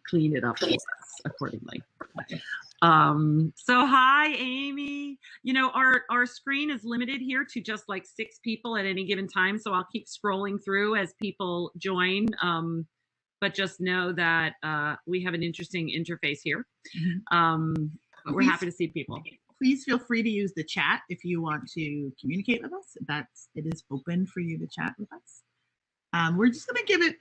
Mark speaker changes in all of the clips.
Speaker 1: clean it up for us accordingly. So hi, Amy. You know, our screen is limited here to just like 6 people at any given time. So I'll keep scrolling through as people join. But just know that we have an interesting interface here. But we're happy to see people.
Speaker 2: Please feel free to use the chat if you want to communicate with us. It is open for you to chat with us. We're just going to give it,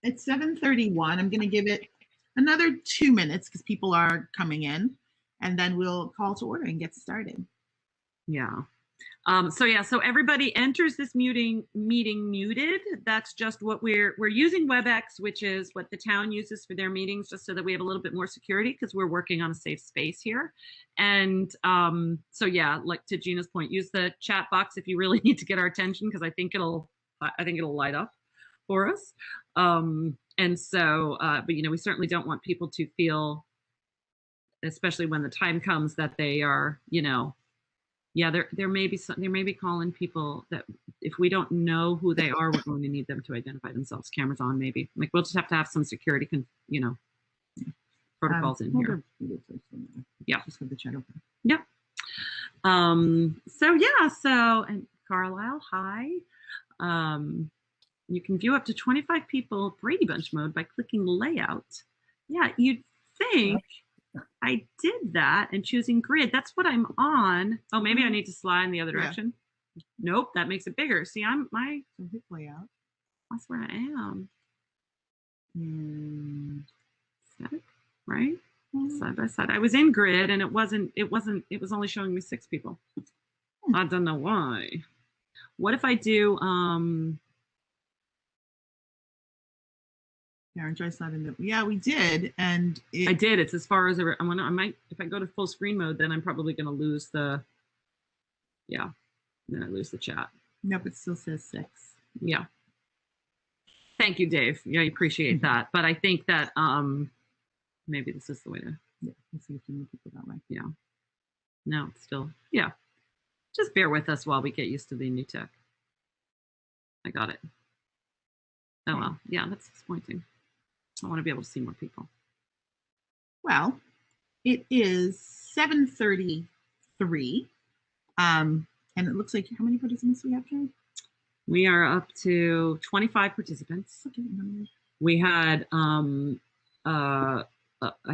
Speaker 2: it's 7:31. I'm going to give it another 2 minutes because people are coming in, and then we'll call to order and get started.
Speaker 1: Yeah. So everybody enters this meeting muted. That's just what we're using WebEx, which is what the town uses for their meetings, just so that we have a little bit more security because we're working on a safe space here. And so yeah, like to Gina's point, use the chat box if you really need to get our attention, because I think it'll light up for us. And so, but you know, we certainly don't want people to feel, especially when the time comes, that they are, you know. Yeah, there may be calling people that if we don't know who they are, we're going to need them to identify themselves. Cameras on, maybe. Like we'll just have to have some security, protocols in here. Yeah,
Speaker 2: just with the chat open.
Speaker 1: Yep. So and Carlisle, hi. You can view up to 25 people Brady Bunch mode by clicking layout. Yeah, you'd think. I did that and choosing grid. That's what I'm on. Oh, maybe I need to slide in the other direction. Yeah. Nope, that makes it bigger. See,
Speaker 2: hit layout.
Speaker 1: That's where I am. Static, right? Side by side. I was in grid and it was only showing me 6 people. I don't know why. What if I do
Speaker 2: Karen, try sliding the. Yeah, we did, and
Speaker 1: I did. It's as far as I might. If I go to full screen mode, then I'm probably going to lose the. Yeah, then I lose the chat.
Speaker 2: Nope, it still says 6.
Speaker 1: Yeah. Thank you, Dave. Yeah, I appreciate that. But I think that maybe this is the way to.
Speaker 2: Yeah, let's see if you move people that way.
Speaker 1: Yeah. No, it's still. Yeah. Just bear with us while we get used to the new tech. I got it. Oh well, yeah, that's disappointing. I want to be able to see more people.
Speaker 2: Well, it is 7:33, and it looks like how many participants do we have, Karen?
Speaker 1: We are up to 25 participants.
Speaker 2: Okay.
Speaker 1: We had, I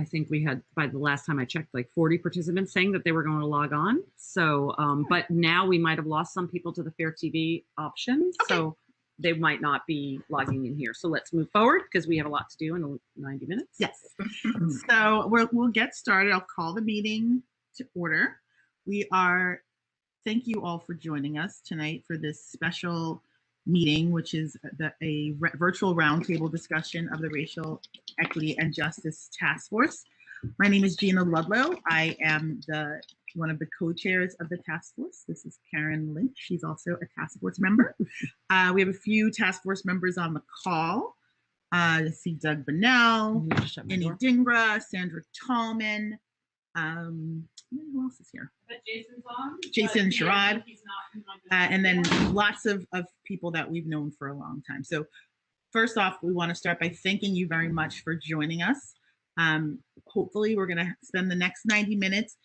Speaker 1: think we had, by the last time I checked, like 40 participants saying that they were going to log on. So, but now we might have lost some people to the Fair TV option. Okay. So they might not be logging in here. So let's move forward because we have a lot to do in 90 minutes.
Speaker 2: Yes. So we'll get started. I'll call the meeting to order. Thank you all for joining us tonight for this special meeting, which is a virtual roundtable discussion of the Racial Equity and Justice Task Force. My name is Gina Ludlow. I am one of the co-chairs of the task force. This is Karen Lynch. She's also a task force member. We have a few task force members on the call. I see Doug Bunnell, Annie Dingra, Sandra Tallman. Who else is here?
Speaker 1: But Jason's on.
Speaker 2: Jason Sherrod. And then lots of people that we've known for a long time. So first off, we want to start by thanking you very much for joining us. Hopefully we're going to spend the next 90 minutes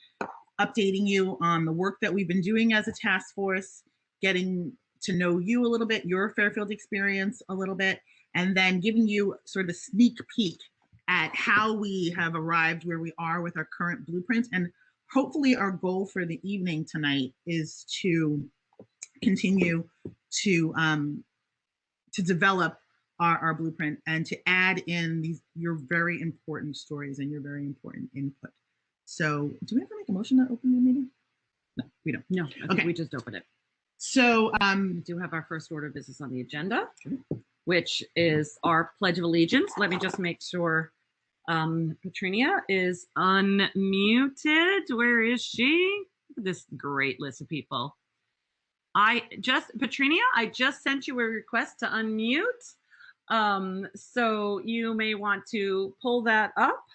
Speaker 2: updating you on the work that we've been doing as a task force, getting to know you a little bit, your Fairfield experience a little bit, and then giving you sort of a sneak peek at how we have arrived where we are with our current blueprint. And hopefully our goal for the evening tonight is to continue to develop our blueprint and to add in your very important stories and your very important input. So do we have to make a motion to open the meeting? No, we don't.
Speaker 1: No, I think we just open it.
Speaker 2: So
Speaker 1: we do have our first order of business on the agenda, which is our Pledge of Allegiance. Let me just make sure Petrinia is unmuted. Where is she? Look at this great list of people. Petrinia, I just sent you a request to unmute. So you may want to pull that up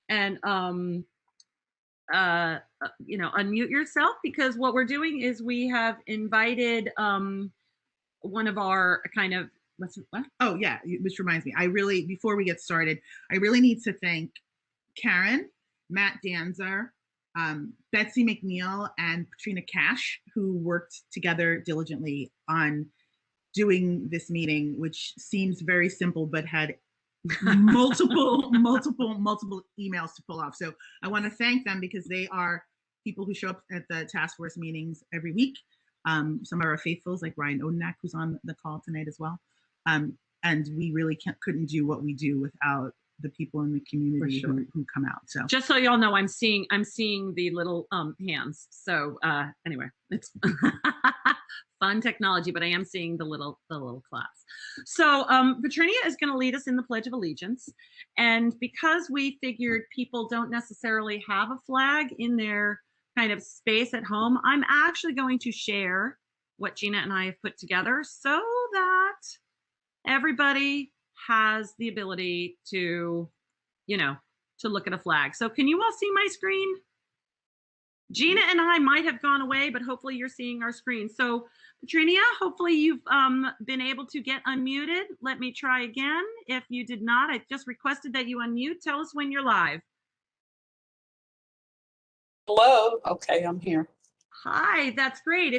Speaker 1: and unmute yourself, because what we're doing is we have invited one of our kind of
Speaker 2: what? Oh yeah, which reminds me, before we get started, I really need to thank Karen, Matt Danzer, Betsy Mcneil, and Katrina Cash, who worked together diligently on doing this meeting, which seems very simple, but had multiple emails to pull off. So I want to thank them because they are people who show up at the task force meetings every week. Some of our faithfuls, like Ryan Odenak, who's on the call tonight as well. And we really couldn't do what we do without the people in the community who come out. So
Speaker 1: just so y'all know, I'm seeing the little hands. So anyway, it's fun technology, but I am seeing the little claps. So Petrinia is going to lead us in the Pledge of Allegiance. And because we figured people don't necessarily have a flag in their kind of space at home, I'm actually going to share what Gina and I have put together so that everybody has the ability to, to look at a flag. So can you all see my screen? Gina and I might have gone away, but hopefully you're seeing our screen. So Petrinia, hopefully you've been able to get unmuted. Let me try again. If you did not, I just requested that you unmute. Tell us when you're live.
Speaker 3: Hello. Okay, I'm here.
Speaker 1: Hi, that's great.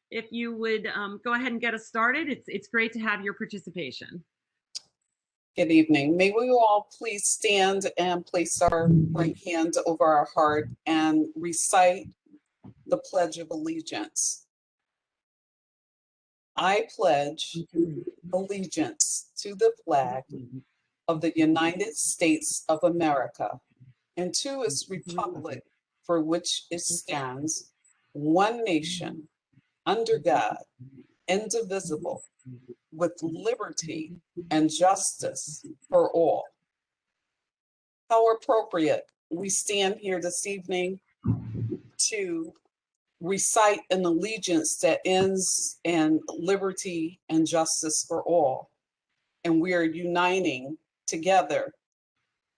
Speaker 1: If you would go ahead and get us started, it's great to have your participation.
Speaker 3: Good evening. May we all please stand and place our right hand over our heart and recite the Pledge of Allegiance. I pledge allegiance to the flag of the United States of America and to its republic for which it stands, one nation, under God, indivisible, with liberty and justice for all. How appropriate we stand here this evening to recite an allegiance that ends in liberty and justice for all. And we are uniting together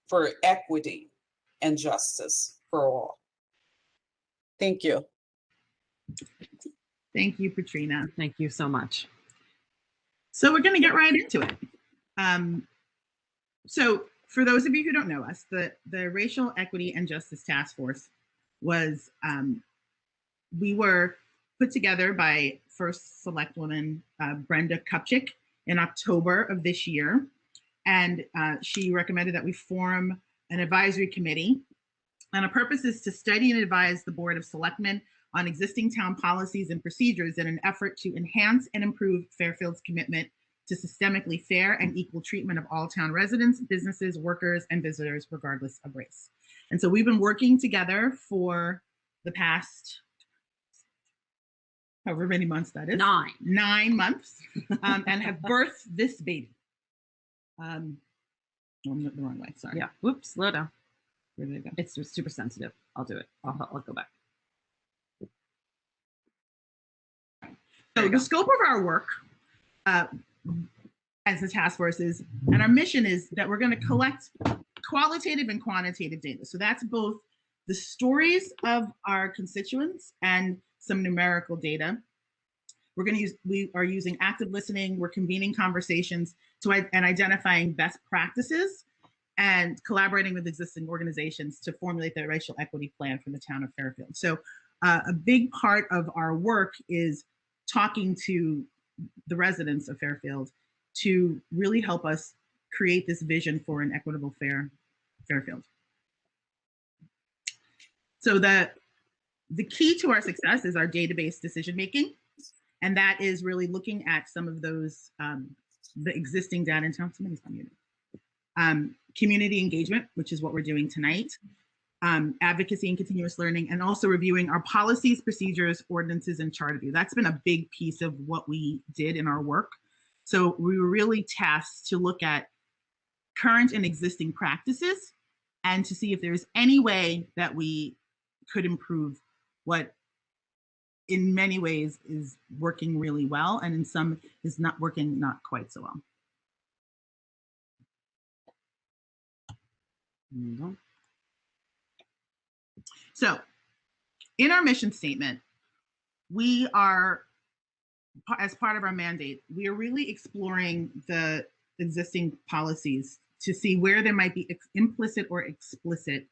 Speaker 3: for equity and justice for all. Thank you.
Speaker 2: thank you, Petrina.
Speaker 1: Thank you so much.
Speaker 2: So we're going to get right into it. So for those of you who don't know us, the Racial Equity and Justice Task Force was, we were put together by First Selectwoman Brenda Kupchik in October of this year. And she recommended that we form an advisory committee. And the purpose is to study and advise the Board of Selectmen on existing town policies and procedures in an effort to enhance and improve Fairfield's commitment to systemically fair and equal treatment of all town residents, businesses, workers, and visitors, regardless of race. And so we've been working together for the past, however many months that is. 9 months, and have birthed this baby. I'm the wrong way, sorry.
Speaker 1: Yeah, whoops, slow down.
Speaker 2: Where did it go?
Speaker 1: It's super sensitive. I'll do it. I'll go back.
Speaker 2: So the scope of our work as the task force is, and our mission is that we're going to collect qualitative and quantitative data. So that's both the stories of our constituents and some numerical data. We are using active listening. We're convening conversations and identifying best practices and collaborating with existing organizations to formulate the racial equity plan for the town of Fairfield. So a big part of our work is talking to the residents of Fairfield to really help us create this vision for an equitable, fair Fairfield. So the key to our success is our database decision making. And that is really looking at some of those, the existing data in town. Somebody's unmuted. Community engagement, which is what we're doing tonight. Advocacy and continuous learning, and also reviewing our policies, procedures, ordinances, and charter review. That's been a big piece of what we did in our work. So we were really tasked to look at current and existing practices and to see if there's any way that we could improve what in many ways is working really well, and in some is not working not quite so well. Mm-hmm. So in our mission statement, we are as part of our mandate, we are really exploring the existing policies to see where there might be implicit or explicit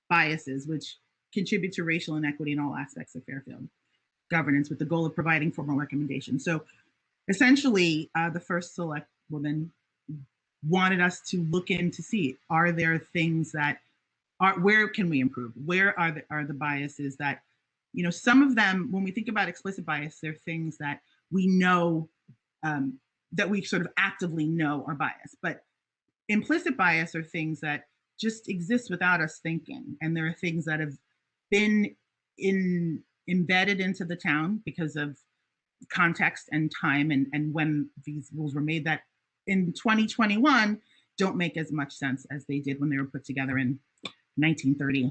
Speaker 2: biases which contribute to racial inequity in all aspects of Fairfield governance, with the goal of providing formal recommendations. So essentially, the first select woman wanted us to look in to see, are there things that are, where can we improve? Where are the biases that, you know, some of them, when we think about explicit bias, they're things that we know, that we sort of actively know are biased. But implicit bias are things that just exist without us thinking. And there are things that have been embedded into the town because of context and time and when these rules were made, that in 2021 don't make as much sense as they did when they were put together in 1930,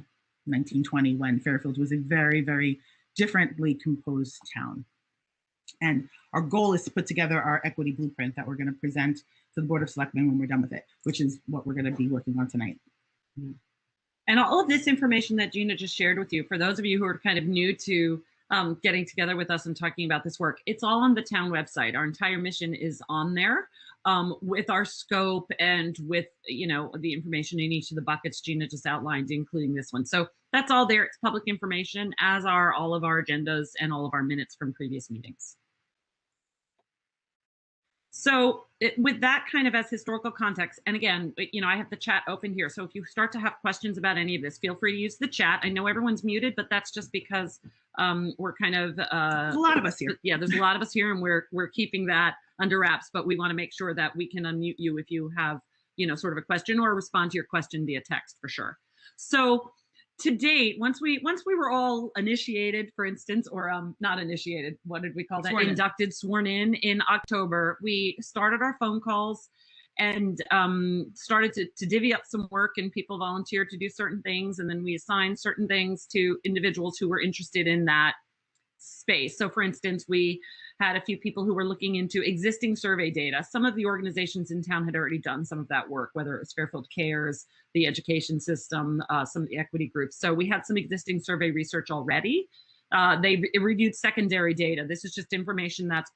Speaker 2: 1920, when Fairfield was a very, very differently composed town. And our goal is to put together our equity blueprint that we're going to present to the Board of Selectmen when we're done with it, which is what we're going to be working on tonight.
Speaker 1: And all of this information that Gina just shared with you, for those of you who are kind of new to getting together with us and talking about this work, it's all on the town website. Our entire mission is on there, with our scope and with, you know, the information in each of the buckets Gina just outlined, including this one. So that's all there. It's public information, as are all of our agendas and all of our minutes from previous meetings. So with that kind of as historical context, and again, you know, I have the chat open here. So if you start to have questions about any of this, feel free to use the chat. I know everyone's muted, but that's just because we're kind of
Speaker 2: there's a lot of us here.
Speaker 1: Yeah, there's a lot of us here, and we're keeping that under wraps. But we want to make sure that we can unmute you if you have, you know, sort of a question or respond to your question via text for sure. So to date, once we were all initiated, for instance, or not initiated, what did we call that? Inducted, sworn in October, we started our phone calls and started to divvy up some work, and people volunteered to do certain things, and then we assigned certain things to individuals who were interested in that space. So for instance, we had a few people who were looking into existing survey data. Some of the organizations in town had already done some of that work, whether it was Fairfield Cares, the education system, some of the equity groups. So we had some existing survey research already. They reviewed secondary data. This is just information that's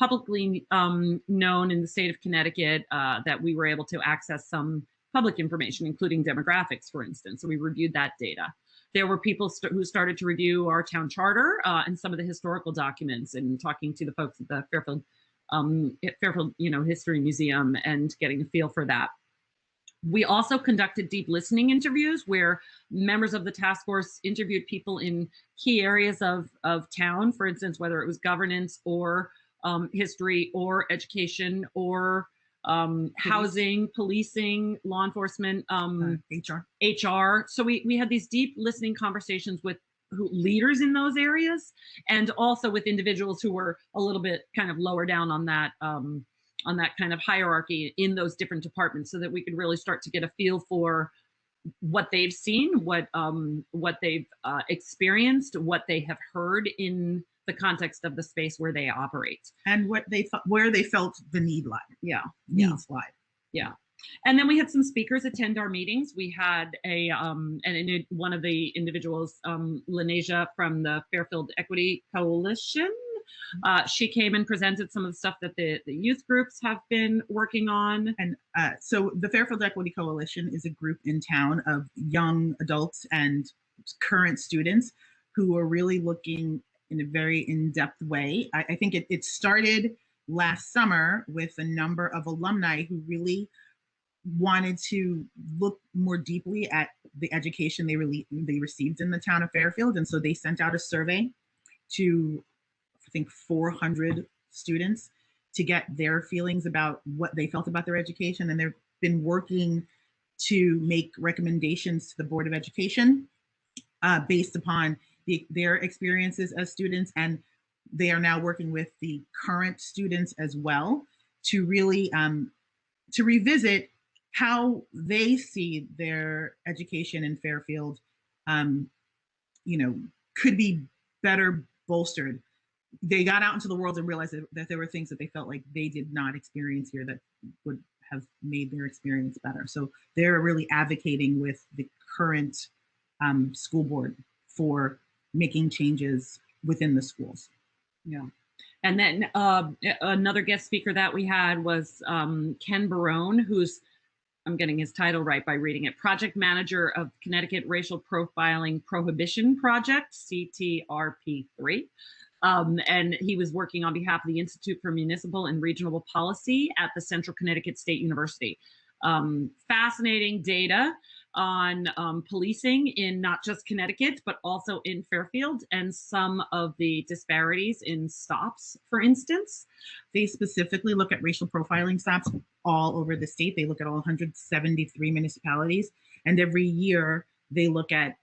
Speaker 1: publicly known in the state of Connecticut, that we were able to access some public information, including demographics, for instance. So we reviewed that data. There were people who started to review our town charter and some of the historical documents, and talking to the folks at the Fairfield, you know, History Museum, and getting a feel for that. We also conducted deep listening interviews where members of the task force interviewed people in key areas of town, for instance, whether it was governance or history or education or housing, policing, law enforcement, HR. So we had these deep listening conversations with leaders in those areas, and also with individuals who were a little bit kind of lower down on that kind of hierarchy in those different departments, so that we could really start to get a feel for what they've seen, what they've experienced, what they have heard in the context of the space where they operate, and
Speaker 2: what they where they felt the need lie. Needs lie.
Speaker 1: Yeah. And then we had some speakers attend our meetings. We had one of the individuals, Lanesia from the Fairfield Equity Coalition. She came and presented some of the stuff that the youth groups have been working on.
Speaker 2: And so the Fairfield Equity Coalition is a group in town of young adults and current students who are really looking in a very in-depth way. I think it started last summer with a number of alumni who really wanted to look more deeply at the education they received in the town of Fairfield. And so they sent out a survey to, I think, 400 students to get their feelings about what they felt about their education. And they've been working to make recommendations to the Board of Education based upon their experiences as students. And they are now working with the current students as well to really to revisit how they see their education in Fairfield, you know, could be better bolstered. They got out into the world and realized that there were things that they felt like they did not experience here that would have made their experience better. So they're really advocating with the current school board for making changes within the schools.
Speaker 1: Yeah. And then another guest speaker that we had was Ken Barone, who's, I'm getting his title right by reading it, Project Manager of Connecticut Racial Profiling Prohibition Project, CTRP3. And he was working on behalf of the Institute for Municipal and Regional Policy at the Central Connecticut State University. Fascinating data on policing in not just Connecticut, but also in Fairfield, and some of the disparities in stops, for instance.
Speaker 2: They specifically look at racial profiling stops all over the state. They look at all 173 municipalities, and every year they look at,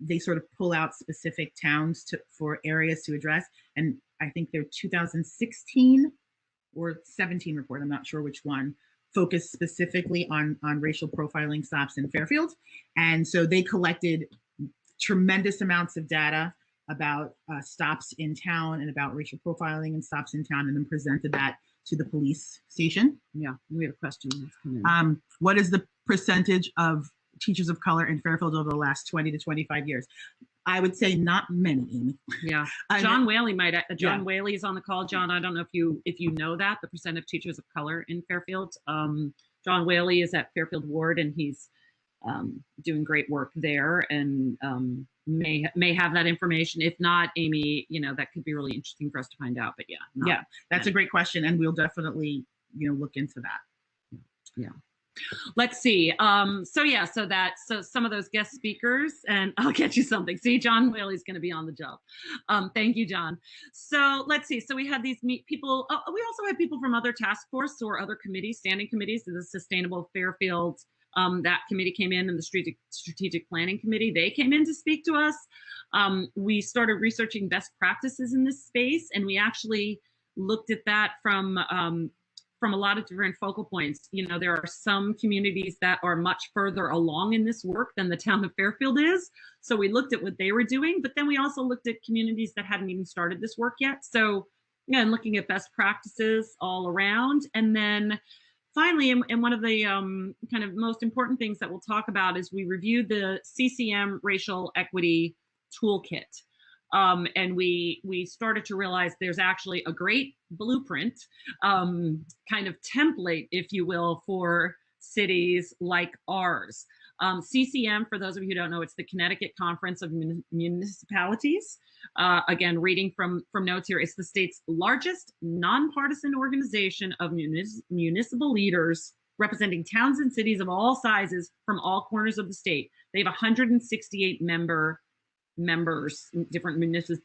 Speaker 2: they sort of pull out specific towns for areas to address. And I think their 2016 or 17 report, I'm not sure which one, focused specifically on racial profiling stops in Fairfield. And so they collected tremendous amounts of data about stops in town and about racial profiling and stops in town, and then presented that to the police station.
Speaker 1: Yeah, we have a question that's come in.
Speaker 2: What is the percentage of teachers of color in Fairfield over the last 20 to 25 years? I would say not many, Amy.
Speaker 1: Yeah, John Whaley might. John Whaley is on the call. John, I don't know if you know that, the percent of teachers of color in Fairfield. John Whaley is at Fairfield Ward, and he's doing great work there, and may have that information. If not, Amy, that could be really interesting for us to find out. But yeah,
Speaker 2: that's a great question, and we'll definitely look into that.
Speaker 1: Yeah. Let's see. So some of those guest speakers, and I'll get you something. See, John Whaley's going to be on the job. Thank you, John. So let's see. So we had these people. We also had people from other task force or other committees, standing committees. The Sustainable Fairfield, that committee came in, and the Strategic Planning Committee, they came in to speak to us. We started researching best practices in this space, and we actually looked at that from a lot of different focal points. There are some communities that are much further along in this work than the town of Fairfield is. So we looked at what they were doing, but then we also looked at communities that hadn't even started this work yet. So, and looking at best practices all around. And then finally, and one of the kind of most important things that we'll talk about is we reviewed the CCM Racial Equity Toolkit. And we started to realize there's actually a great blueprint, kind of template, if you will, for cities like ours. CCM, for those of you who don't know, it's the Connecticut Conference of Municipalities. Again, reading from notes here, it's the state's largest nonpartisan organization of municipal leaders representing towns and cities of all sizes from all corners of the state. They have 168 members, different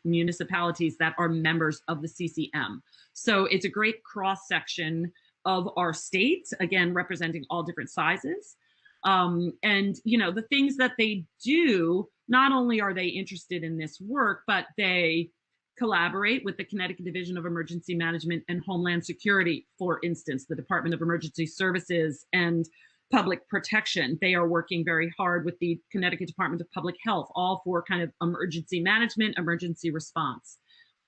Speaker 1: municipalities that are members of the CCM. So it's a great cross section of our state, again, representing all different sizes. And, the things that they do, not only are they interested in this work, but they collaborate with the Connecticut Division of Emergency Management and Homeland Security, for instance, the Department of Emergency Services and Public Protection. They are working very hard with the Connecticut Department of Public Health, all for kind of emergency management, emergency response.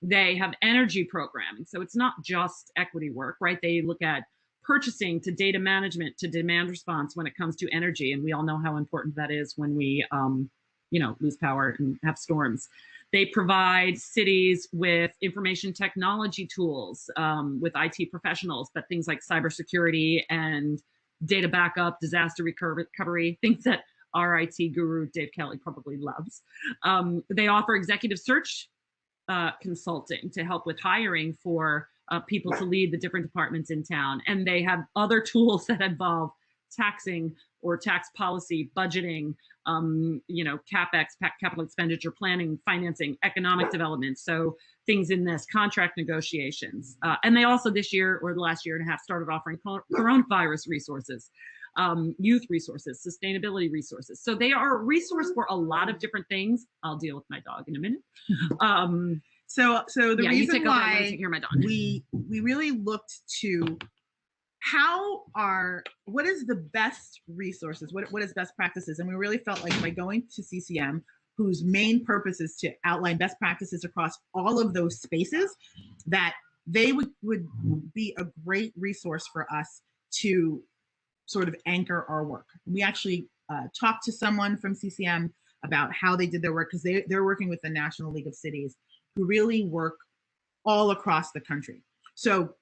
Speaker 1: They have energy programming. So it's not just equity work, right? They look at purchasing to data management to demand response when it comes to energy. And we all know how important that is when we, lose power and have storms. They provide cities with information technology tools, with IT professionals, but things like cybersecurity and data backup, disaster recovery, things that our IT guru, Dave Kelly, probably loves. They offer executive search consulting to help with hiring for people to lead the different departments in town. And they have other tools that involve taxing or tax policy, budgeting, CapEx, capital expenditure planning, financing, economic development. So things in this, contract negotiations. And they also this year, or the last year and a half, started offering coronavirus resources, youth resources, sustainability resources. So they are a resource for a lot of different things. I'll deal with my dog in a minute.
Speaker 2: So the reason why
Speaker 1: hear my dog.
Speaker 2: we really looked to what is the best resources, what is best practices, and we really felt like by going to CCM, whose main purpose is to outline best practices across all of those spaces, that they would be a great resource for us to sort of anchor our work. We actually talked to someone from CCM about how they did their work, because they're working with the National League of Cities, who really work all across the country. So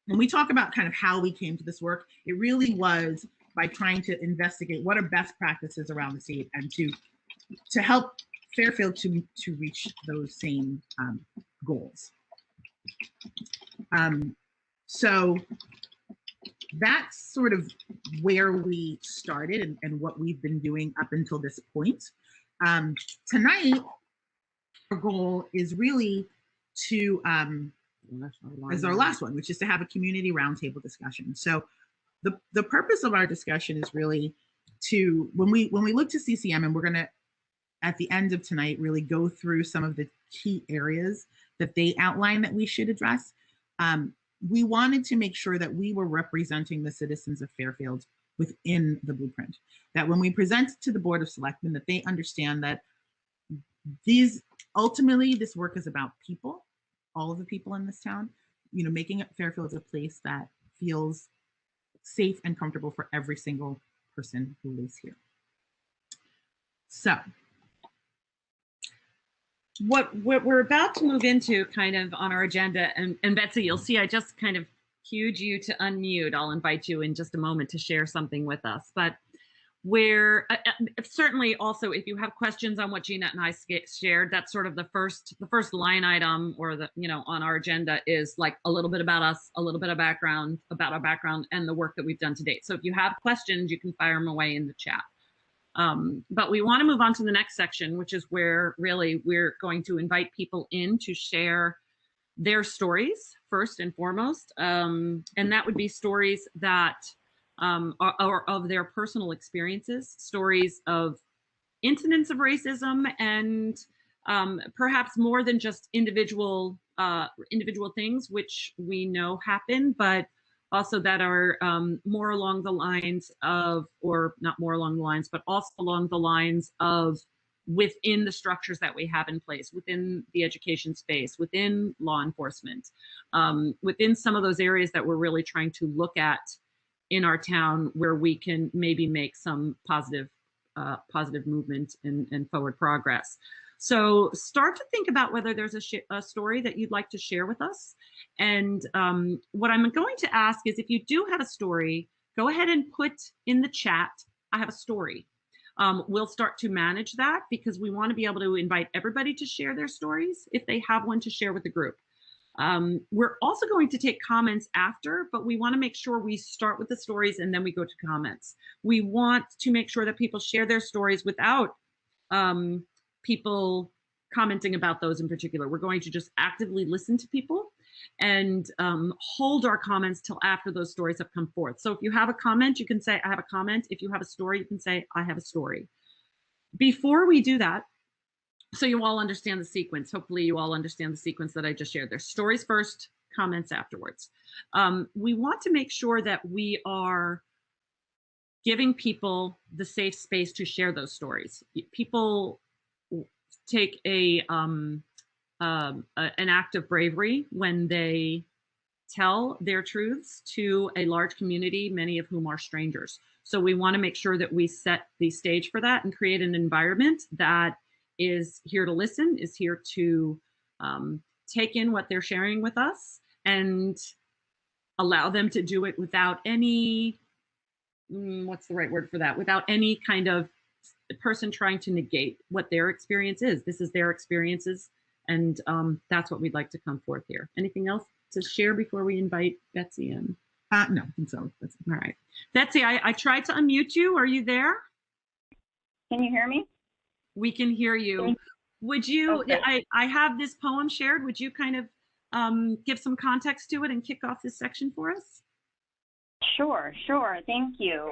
Speaker 2: when we talk about kind of how we came to this work, it really was by trying to investigate what are best practices around the state and to help Fairfield to reach those same goals. So that's sort of where we started and what we've been doing up until this point. Tonight, our goal is really to, as our last one, which is to have a community roundtable discussion. So the purpose of our discussion is really to, when we look to CCM, and we're going to, at the end of tonight, really go through some of the key areas that they outline that we should address. We wanted to make sure that we were representing the citizens of Fairfield within the blueprint, that when we present to the Board of Selectmen, that they understand that ultimately this work is about people, all of the people in this town, you know, making Fairfield a place that feels safe and comfortable for every single person who lives here. So
Speaker 1: what we're about to move into kind of on our agenda, and Betsy, you'll see I just kind of cued you to unmute. I'll invite you in just a moment to share something with us. But where certainly also, if you have questions on what Jeanette and I shared, that's sort of the first line item, or the, you know, on our agenda is like a little bit about us, a little bit of background about our background and the work that we've done to date. So if you have questions, you can fire them away in the chat. But we want to move on to the next section, which is where really we're going to invite people in to share their stories first and foremost. And that would be stories that are of their personal experiences, stories of incidents of racism, and perhaps more than just individual things, which we know happen, but also that are more along the lines of, or not more along the lines, but also along the lines of within the structures that we have in place, within the education space, within law enforcement, within some of those areas that we're really trying to look at in our town where we can maybe make some positive movement and forward progress. So start to think about whether there's a story that you'd like to share with us. And what I'm going to ask is, if you do have a story, go ahead and put in the chat, I have a story. We'll start to manage that because we want to be able to invite everybody to share their stories if they have one to share with the group. We're also going to take comments after, but we want to make sure we start with the stories and then we go to comments. We want to make sure that people share their stories without people commenting about those in particular. We're going to just actively listen to people and hold our comments till after those stories have come forth. So if you have a comment, you can say, I have a comment. If you have a story, you can say, I have a story. Before we do that, so you all understand the sequence. Hopefully you all understand the sequence that I just shared. There's stories first, comments afterwards. We want to make sure that we are giving people the safe space to share those stories. People take an act of bravery when they tell their truths to a large community, many of whom are strangers. So we want to make sure that we set the stage for that and create an environment that is here to listen, is here to take in what they're sharing with us and allow them to do it without any, what's the right word for that? Without any kind of person trying to negate what their experience is. This is their experiences, and that's what we'd like to come forth here. Anything else to share before we invite Betsy in?
Speaker 2: No, I think so. That's
Speaker 1: all right. Betsy, I tried to unmute you. Are you there?
Speaker 4: Can you hear me?
Speaker 1: We can hear you. Would you,
Speaker 4: okay.
Speaker 1: I have this poem shared. Would you kind of give some context to it and kick off this section for us?
Speaker 4: Sure. Thank you.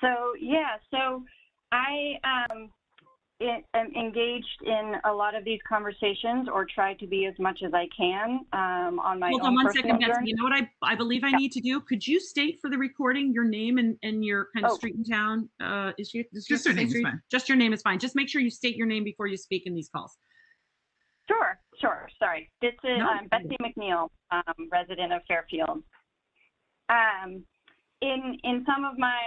Speaker 4: So I am engaged in a lot of these conversations, or try to be as much as I can on my own.
Speaker 1: Hold on one
Speaker 4: personal
Speaker 1: second, Betsy.
Speaker 4: journey.
Speaker 1: You know what I believe I need to do? Could you state for the recording your name and your kind of street and town? Just your name is fine. Just your name is fine. Just make sure you state your name before you speak in these calls.
Speaker 4: Sure. Sorry. This is Betsy Mcneil, resident of Fairfield. In some of my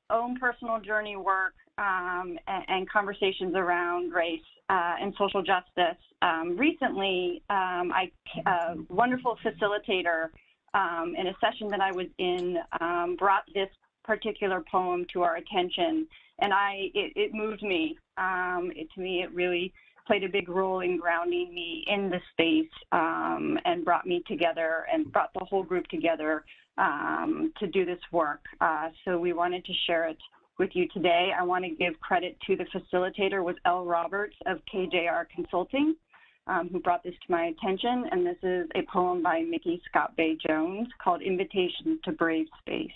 Speaker 4: own personal journey work and conversations around race and social justice. Recently, a wonderful facilitator in a session that I was in brought this particular poem to our attention, and it moved me. To me, it really played a big role in grounding me in the space and brought me together and brought the whole group together to do this work. So we wanted to share it with you today. I want to give credit to the facilitator with L. Roberts of KJR Consulting, who brought this to my attention. And this is a poem by Mickey Scott Bay Jones called Invitation to Brave Space.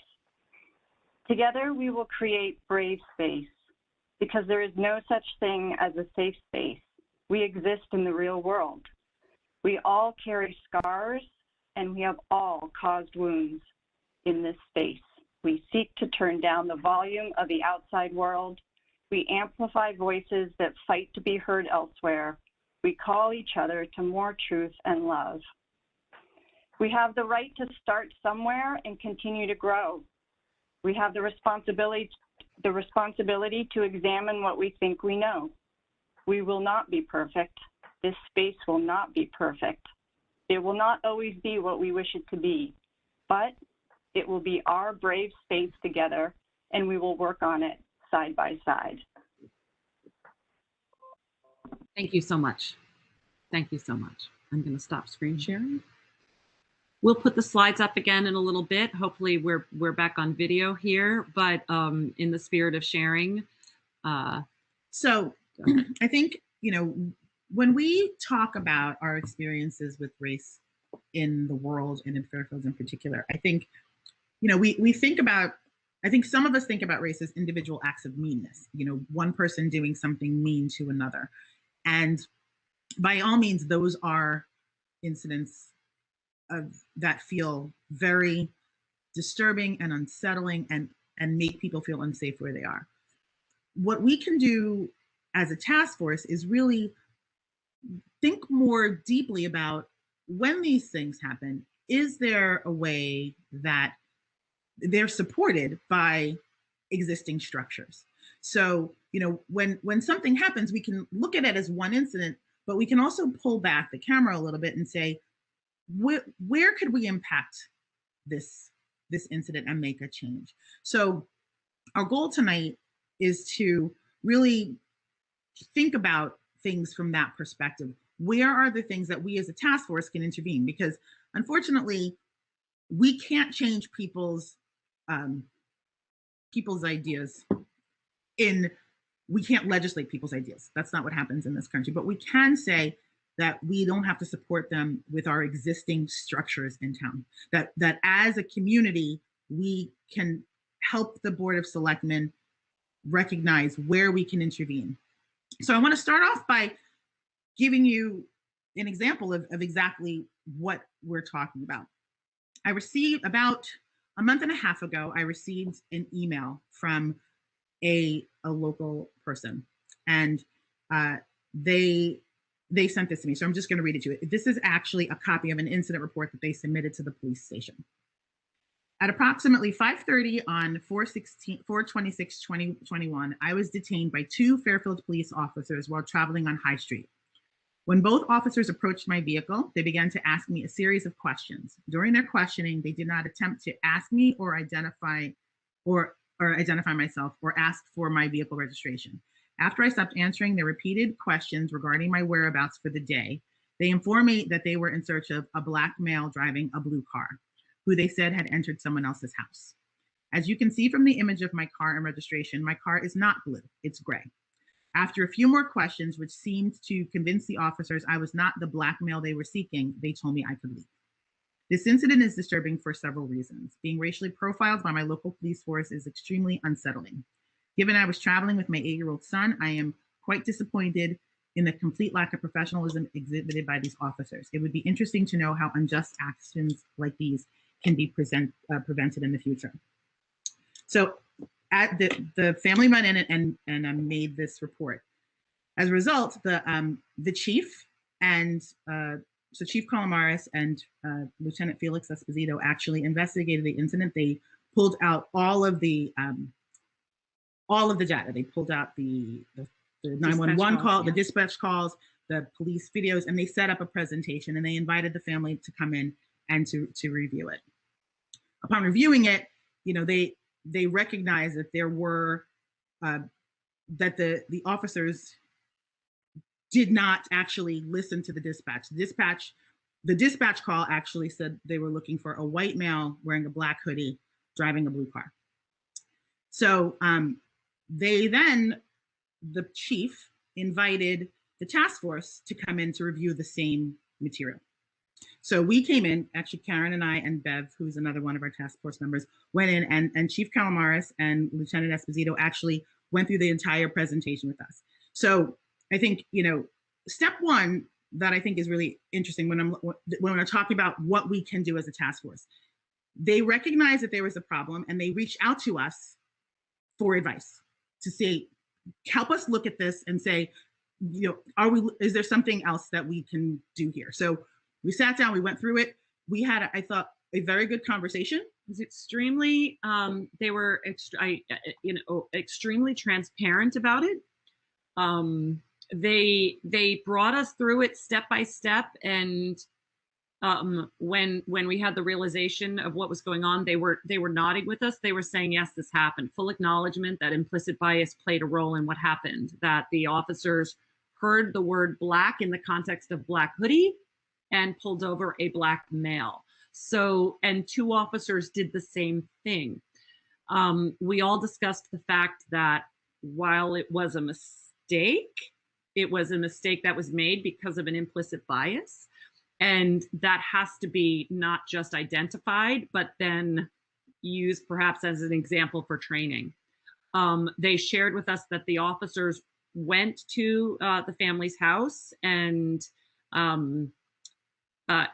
Speaker 4: Together we will create brave space because there is no such thing as a safe space. We exist in the real world. We all carry scars and we have all caused wounds in this space. We seek to turn down the volume of the outside world. We amplify voices that fight to be heard elsewhere. We call each other to more truth and love. We have the right to start somewhere and continue to grow. We have the responsibility to examine what we think we know. We will not be perfect. This space will not be perfect. It will not always be what we wish it to be, but it will be our brave space together, and we will work on it side by side.
Speaker 1: Thank you so much. Thank you so much. I'm going to stop screen sharing. We'll put the slides up again in a little bit. Hopefully we're back on video here, but in the spirit of sharing.
Speaker 2: So I think, when we talk about our experiences with race in the world and in Fairfield in particular, I think, we think about, I think some of us think about race as individual acts of meanness, one person doing something mean to another. And by all means, those are incidents that feel very disturbing and unsettling and make people feel unsafe where they are. What we can do as a task force is really think more deeply about when these things happen, is there a way that they're supported by existing structures? So, when something happens, we can look at it as one incident, but we can also pull back the camera a little bit and say, where could we impact this incident and make a change? So our goal tonight is to really think about things from that perspective. Where are the things that we as a task force can intervene? Because unfortunately, we can't change people's ideas we can't legislate people's ideas. That's not what happens in this country, but we can say that we don't have to support them with our existing structures in town. That as a community, we can help the Board of Selectmen recognize where we can intervene. So I want to start off by giving you an example of exactly what we're talking about. I received about a month and a half ago, I received an email from a local person, and they sent this to me. So I'm just going to read it to you. This is actually a copy of an incident report that they submitted to the police station. At approximately 5:30 on 4/26/2021, I was detained by two Fairfield police officers while traveling on High Street. When both officers approached my vehicle, they began to ask me a series of questions. During their questioning, they did not attempt to ask me or identify myself or ask for my vehicle registration. After I stopped answering their repeated questions regarding my whereabouts for the day, they informed me that they were in search of a Black male driving a blue car, who they said had entered someone else's house. As you can see from the image of my car and registration, my car is not blue, it's gray. After a few more questions, which seemed to convince the officers I was not the Black male they were seeking, they told me I could leave. This incident is disturbing for several reasons. Being racially profiled by my local police force is extremely unsettling. Given I was traveling with my 8-year-old son, I am quite disappointed in the complete lack of professionalism exhibited by these officers. It would be interesting to know how unjust actions like these can be prevented in the future. So the family went in and made this report. As a result, the chief and so Chief Colomaris and Lieutenant Felix Esposito actually investigated the incident. They pulled out all of the all of the data. They pulled out the 911 call, the dispatch calls, the police videos, and they set up a presentation and they invited the family to come in and to review it. Upon reviewing it, you know, they recognized that there were that the officers did not actually listen to the dispatch. The dispatch call actually said they were looking for a white male wearing a black hoodie, driving a blue car. So the chief invited the task force to come in to review the same material. So we came in, actually Karen and I and Bev, who's another one of our task force members, went in and Chief Calamaris and Lieutenant Esposito actually went through the entire presentation with us. So I think, you know, step one that I think is really interesting when we're talking about what we can do as a task force, they recognized that there was a problem and they reached out to us for advice to say, help us look at this and say, you know, is there something else that we can do here? So we sat down, we went through it. We had, I thought, a very good conversation.
Speaker 1: It was extremely, they were, extremely transparent about it. They brought us through it step by step, and when we had the realization of what was going on, they were nodding with us. They were saying, yes, this happened. Full acknowledgement that implicit bias played a role in what happened, that the officers heard the word black in the context of black hoodie and pulled over a black male. So, and two officers did the same thing. We all discussed the fact that while it was a mistake that was made because of an implicit bias. And that has to be not just identified, but then used perhaps as an example for training. They shared with us that the officers went to the family's house and,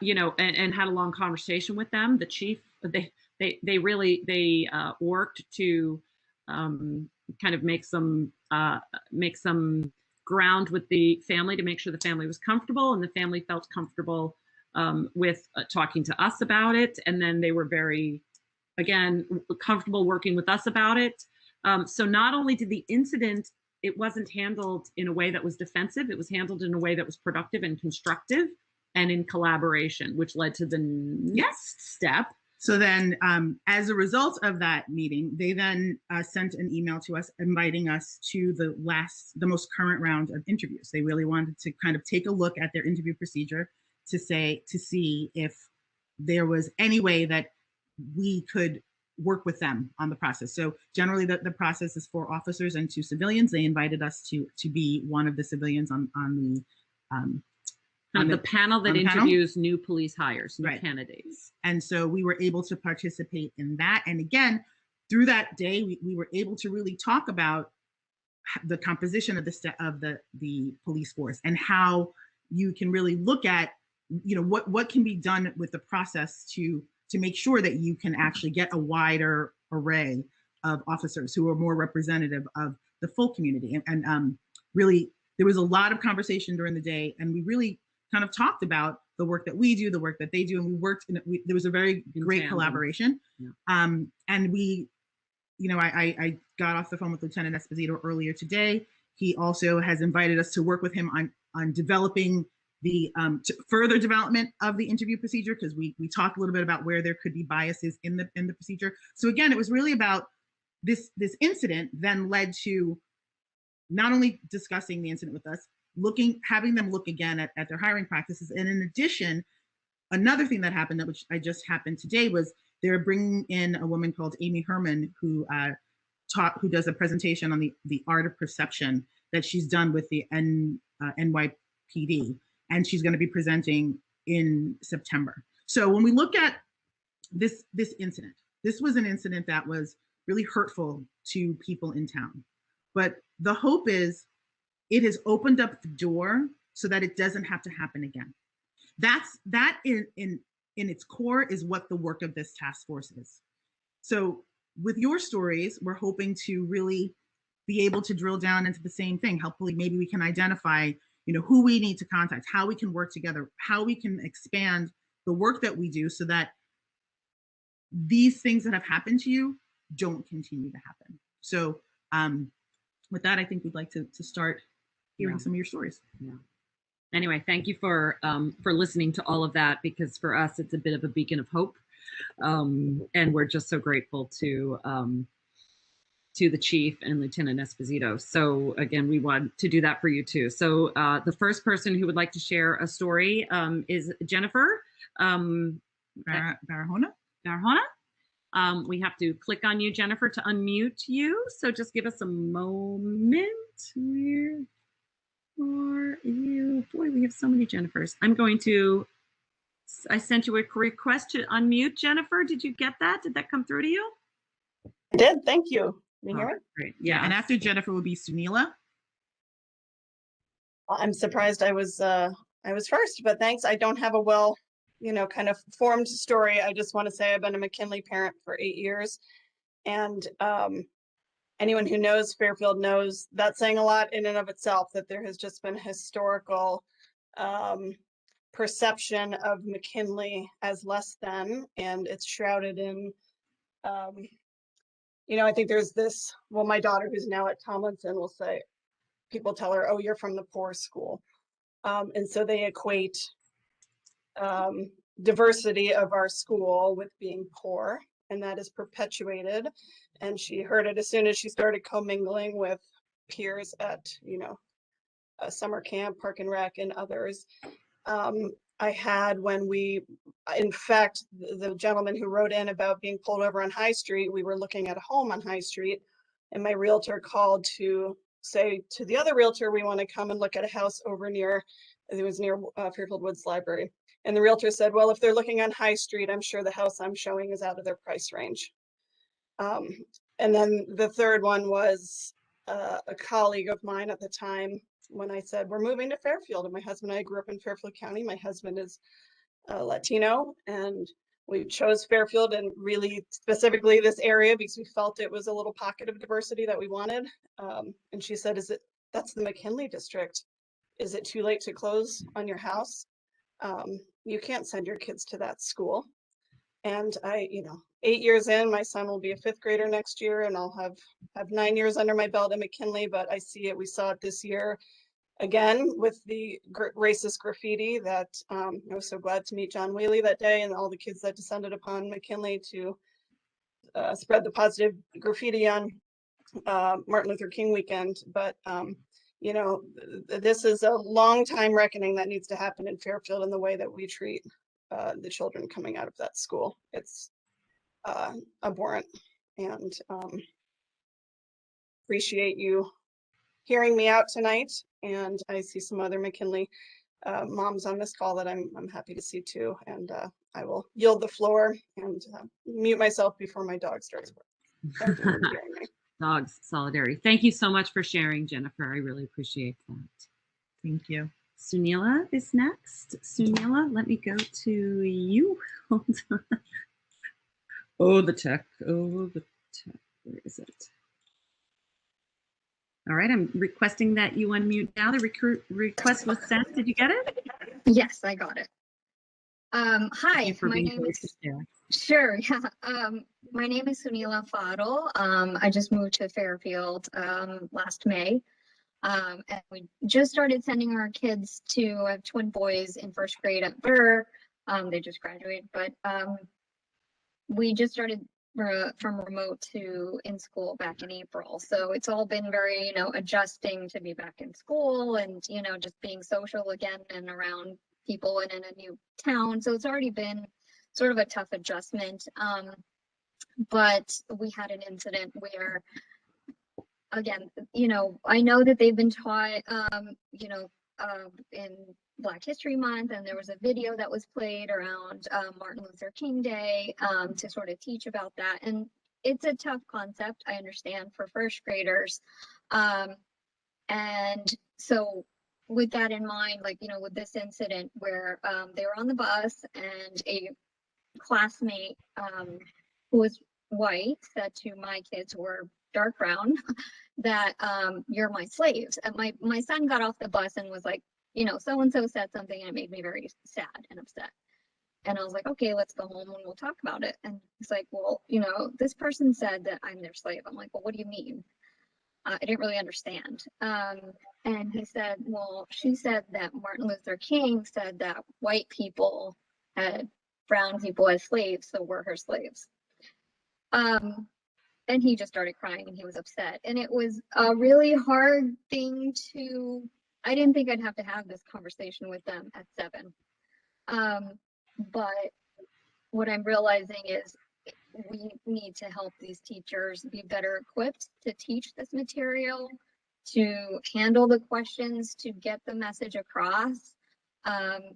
Speaker 1: you know, and had a long conversation with them. The chief, they really worked to kind of make some ground with the family to make sure the family was comfortable, and the family felt comfortable with talking to us about it. And then they were very, again, comfortable working with us about it. So not only did the incident, it wasn't handled in a way that was defensive, it was handled in a way that was productive and constructive and in collaboration, which led to the next step.
Speaker 2: So then as a result of that meeting, they then sent an email to us inviting us to the most current round of interviews. They really wanted to kind of take a look at their interview procedure to see if there was any way that we could work with them on the process. So generally the process is for officers and 2 civilians. They invited us to be one of the civilians on
Speaker 1: the panel that interviews new police hires, new candidates.
Speaker 2: And so we were able to participate in that. And again, through that day, we were able to really talk about the composition of the police force and how you can really look at, you know, what can be done with the process to make sure that you can actually get a wider array of officers who are more representative of the full community. And really, there was a lot of conversation during the day, and we really kind of talked about the work that we do, the work that they do, and we worked there was a very great collaboration. Yeah. And we, you know, I got off the phone with Lieutenant Esposito earlier today. He also has invited us to work with him on developing the further development of the interview procedure, because we talked a little bit about where there could be biases in the procedure. So again, it was really about this incident then led to not only discussing the incident with us, having them look again at their hiring practices. And in addition, another thing that happened, which I just happened today, was they're bringing in a woman called Amy Herman who does a presentation on the art of perception that she's done with the NYPD, and she's going to be presenting in September. So when we look at this incident, this was an incident that was really hurtful to people in town. But the hope is it has opened up the door so that it doesn't have to happen again. That in its core is what the work of this task force is. So with your stories, we're hoping to really be able to drill down into the same thing. Hopefully, maybe we can identify, you know, who we need to contact, how we can work together, how we can expand the work that we do so that these things that have happened to you don't continue to happen. So With that, I think we'd like to start hearing some of your stories.
Speaker 1: Yeah. Anyway, thank you for listening to all of that, because for us it's a bit of a beacon of hope, and we're just so grateful to the chief and Lieutenant Esposito. So again, we want to do that for you too. So the first person who would like to share a story is Jennifer
Speaker 2: Barahona.
Speaker 1: We have to click on you, Jennifer, to unmute you. So just give us a moment. Where are you? Boy, we have so many Jennifers. I sent you a request to unmute, Jennifer. Did you get that? Did that come through to you?
Speaker 5: I did. Thank you. Can you hear me?
Speaker 1: Great. Yeah.
Speaker 2: And after Jennifer would be Sunila.
Speaker 5: I'm surprised I was first, but thanks. I don't have a kind of formed story. I just want to say I've been a McKinley parent for 8 years, and anyone who knows Fairfield knows that's saying a lot in and of itself, that there has just been a historical perception of McKinley as less than, and it's shrouded in I think there's this, my daughter who's now at Tomlinson will say, people tell her, oh, you're from the poor school. And so they equate diversity of our school with being poor, and that is perpetuated. And she heard it as soon as she started commingling with peers at, a summer camp, Park and Rec, and others. I had in fact, the gentleman who wrote in about being pulled over on High Street, we were looking at a home on High Street, and my realtor called to say to the other realtor, we want to come and look at a house over near Fairfield Woods Library. And the realtor said, well, if they're looking on High Street, I'm sure the house I'm showing is out of their price range. And then the third one was a colleague of mine at the time, when I said, we're moving to Fairfield, and my husband and I grew up in Fairfield County. My husband is Latino, and we chose Fairfield, and really specifically this area because we felt it was a little pocket of diversity that we wanted. And she said, that's the McKinley district. Is it too late to close on your house? You can't send your kids to that school. And 8 years in, my son will be a 5th grader next year, and I'll have 9 years under my belt at McKinley, but I see it. We saw it this year again with the racist graffiti that I was so glad to meet John Whaley that day, and all the kids that descended upon McKinley to spread the positive graffiti on Martin Luther King weekend. But this is a long time reckoning that needs to happen in Fairfield in the way that we treat the children coming out of that school. It's abhorrent, and appreciate you hearing me out tonight. And I see some other McKinley moms on this call that I'm happy to see too. And I will yield the floor and mute myself before my dog starts working. Thank you for hearing me.
Speaker 1: Dogs solidarity. Thank you so much for sharing, Jennifer. I really appreciate that.
Speaker 2: Thank you.
Speaker 1: Sunila is next. Sunila, let me go to you. Hold on. Oh, the tech. Where is it? All right, I'm requesting that you unmute now. The request was sent. Did you get it?
Speaker 6: Yes, I got it. Hi, my name is... Sure, yeah. My name is Sunila Fadl. I just moved to Fairfield last May. And we just started sending our kids to, I have twin boys in 1st grade at Burr. They just graduated, but we just started from remote to in school back in April. So it's all been very, adjusting to be back in school and, just being social again and around people and in a new town. So it's already been sort of a tough adjustment. But we had an incident where, again, I know that they've been taught, in Black History Month, and there was a video that was played around Martin Luther King Day to sort of teach about that. And it's a tough concept, I understand, for 1st graders. And so with that in mind, with this incident where they were on the bus and a classmate who was white said to my kids who were dark brown that you're my slaves. And my son got off the bus and was like, so-and-so said something, and it made me very sad and upset. And I was like, okay, let's go home and we'll talk about it. And it's like, well, this person said that I'm their slave. I'm like, well, what do you mean? I didn't really understand. And he said, well, she said that Martin Luther King said that white people had brown people as slaves, so we're her slaves. And he just started crying and he was upset. And it was a really hard thing I didn't think I'd have to have this conversation with them at 7. But what I'm realizing is we need to help these teachers be better equipped to teach this material, to handle the questions, to get the message across,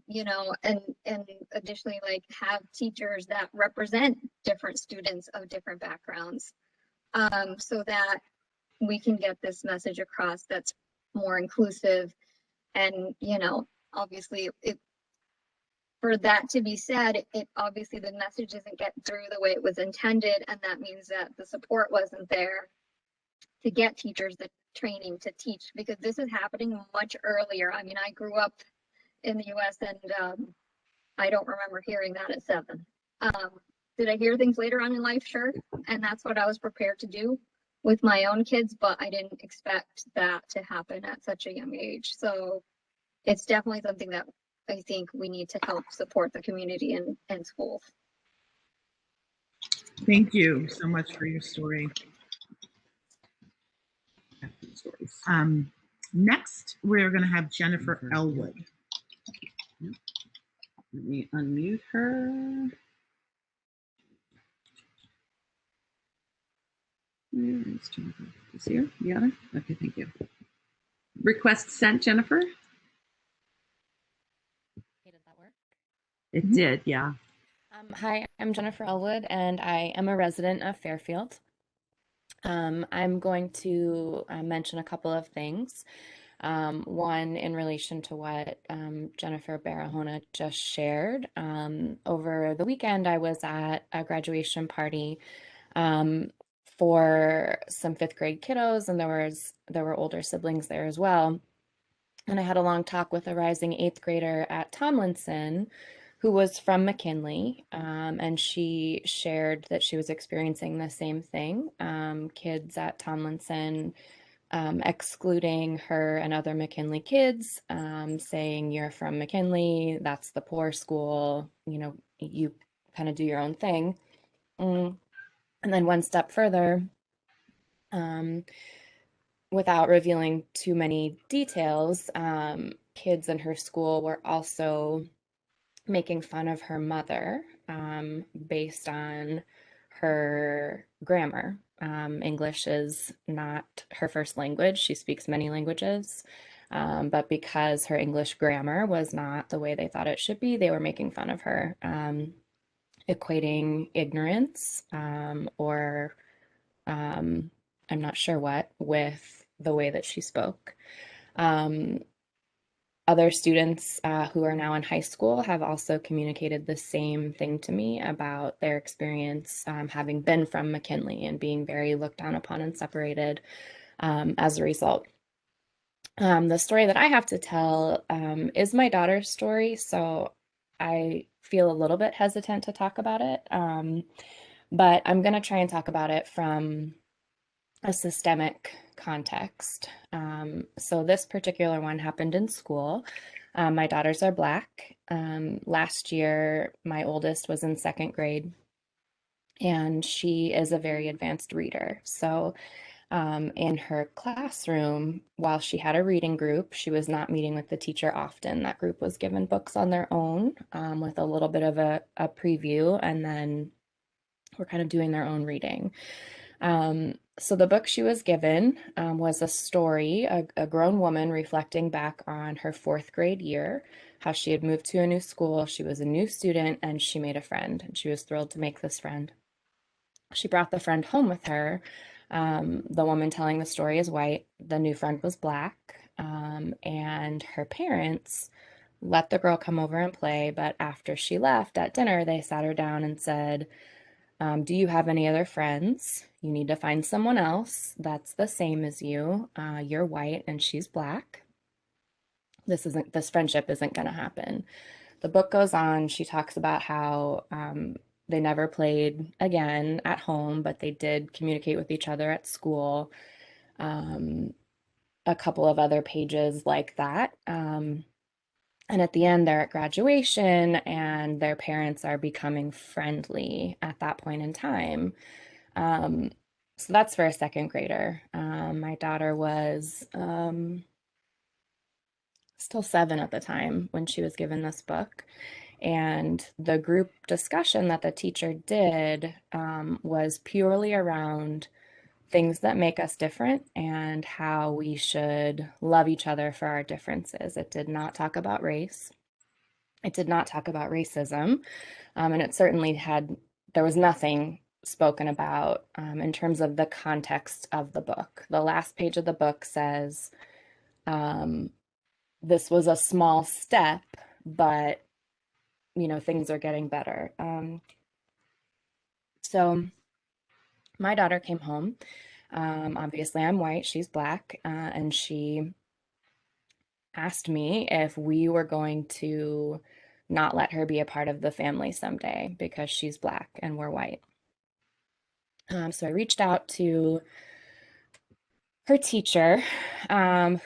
Speaker 6: you know, and additionally, like, have teachers that represent different students of different backgrounds, so that we can get this message across that's more inclusive. And, you know, obviously for that to be said, it obviously the message doesn't get through the way it was intended, and that means that the support wasn't there to get teachers the training to teach, because this is happening much earlier. I mean, I grew up in the US and I don't remember hearing that at 7. Did I hear things later on in life? Sure. And that's what I was prepared to do with my own kids, but I didn't expect that to happen at such a young age. So it's definitely something that I think we need to help support the community and schools.
Speaker 2: Thank you so much for your story. Next, we're going to have Jennifer Elwood.
Speaker 1: Let me unmute her. Where's Jennifer? Is here? You got her? Okay, thank you. Request sent, Jennifer?
Speaker 7: Okay, did that work?
Speaker 1: It did, yeah.
Speaker 7: Hi, I'm Jennifer Elwood, and I am a resident of Fairfield. I'm going to mention a couple of things. One in relation to what Jennifer Barahona just shared. Over the weekend, I was at a graduation party for some 5th grade kiddos, and there were older siblings there as well. And I had a long talk with a rising 8th grader at Tomlinson who was from McKinley, and she shared that she was experiencing the same thing. Kids at Tomlinson excluding her and other McKinley kids, saying, you're from McKinley, that's the poor school, you know, you kind of do your own thing. And then one step further, without revealing too many details, kids in her school were also making fun of her mother based on her grammar. English is not her first language. She speaks many languages, but because her English grammar was not the way they thought it should be, they were making fun of her, equating ignorance or I'm not sure what with the way that she spoke. Other students who are now in high school have also communicated the same thing to me about their experience having been from McKinley and being very looked down upon and separated as a result. The story that I have to tell is my daughter's story, so I feel a little bit hesitant to talk about it, but I'm going to try and talk about it from a systemic context. So this particular one happened in school. My daughters are Black. Last year, my oldest was in 2nd grade, and she is a very advanced reader. So in her classroom, while she had a reading group, she was not meeting with the teacher often. That group was given books on their own with a little bit of a preview, and then we're kind of doing their own reading. So the book she was given was a story, a grown woman reflecting back on her 4th grade year, how she had moved to a new school, she was a new student, and she made a friend, and she was thrilled to make this friend. She brought the friend home with her. The woman telling the story is white, the new friend was Black, and her parents let the girl come over and play, but after she left at dinner, they sat her down and said, do you have any other friends? You need to find someone else that's the same as you. You're white and she's Black. This friendship isn't going to happen. The book goes on. She talks about how they never played again at home, but they did communicate with each other at school. a couple of other pages like that. And at the end, they're at graduation and their parents are becoming friendly at that point in time. So that's for a second grader. My daughter was still 7 at the time when she was given this book. And the group discussion that the teacher did was purely around things that make us different and how we should love each other for our differences. It did not talk about race. It did not talk about racism. And it certainly there was nothing spoken about in terms of the context of the book. The last page of the book says, this was a small step, but things are getting better. So my daughter came home. Obviously, I'm white, she's Black, and she asked me if we were going to not let her be a part of the family someday because she's Black and we're white. So I reached out to her teacher,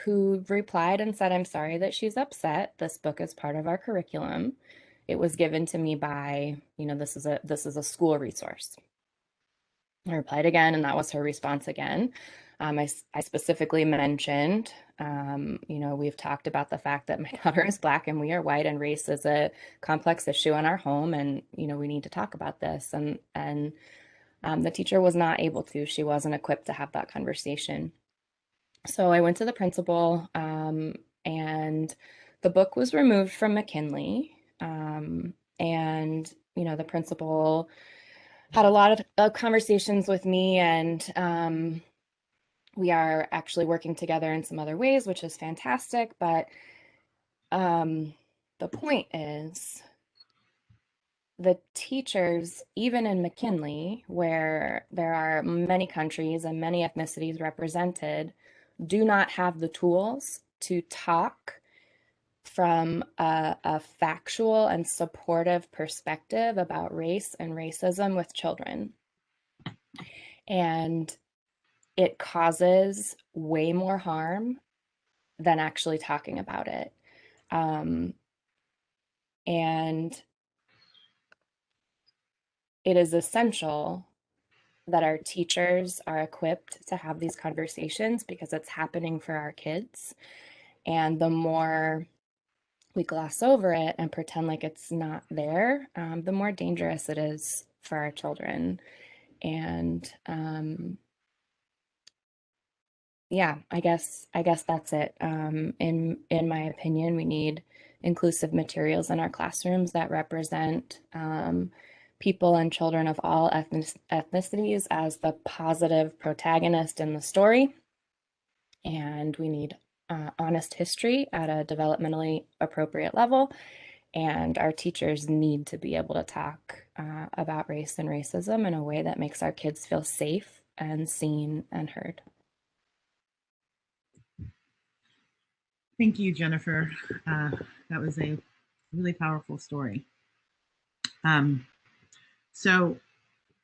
Speaker 7: who replied and said, "I'm sorry that she's upset. This book is part of our curriculum. It was given to me by, this is a school resource." I replied again, and that was her response again. I specifically mentioned, we've talked about the fact that my daughter is Black and we are white, and race is a complex issue in our home, and we need to talk about this. And the teacher was not able to. She wasn't equipped to have that conversation. So I went to the principal, and the book was removed from McKinley. And the principal had a lot of conversations with me, and we are actually working together in some other ways, which is fantastic. But the point is, the teachers, even in McKinley, where there are many countries and many ethnicities represented, do not have the tools to talk from a factual and supportive perspective about race and racism with children. And it causes way more harm than actually talking about it. And it is essential that our teachers are equipped to have these conversations because it's happening for our kids. And the more we gloss over it and pretend like it's not there, the more dangerous it is for our children. And yeah, I guess that's it. In my opinion, we need inclusive materials in our classrooms that represent people and children of all ethnicities as the positive protagonist in the story. And we need honest history at a developmentally appropriate level. And our teachers need to be able to talk about race and racism in a way that makes our kids feel safe and seen and heard.
Speaker 2: Thank you, Jennifer. That was a really powerful story. So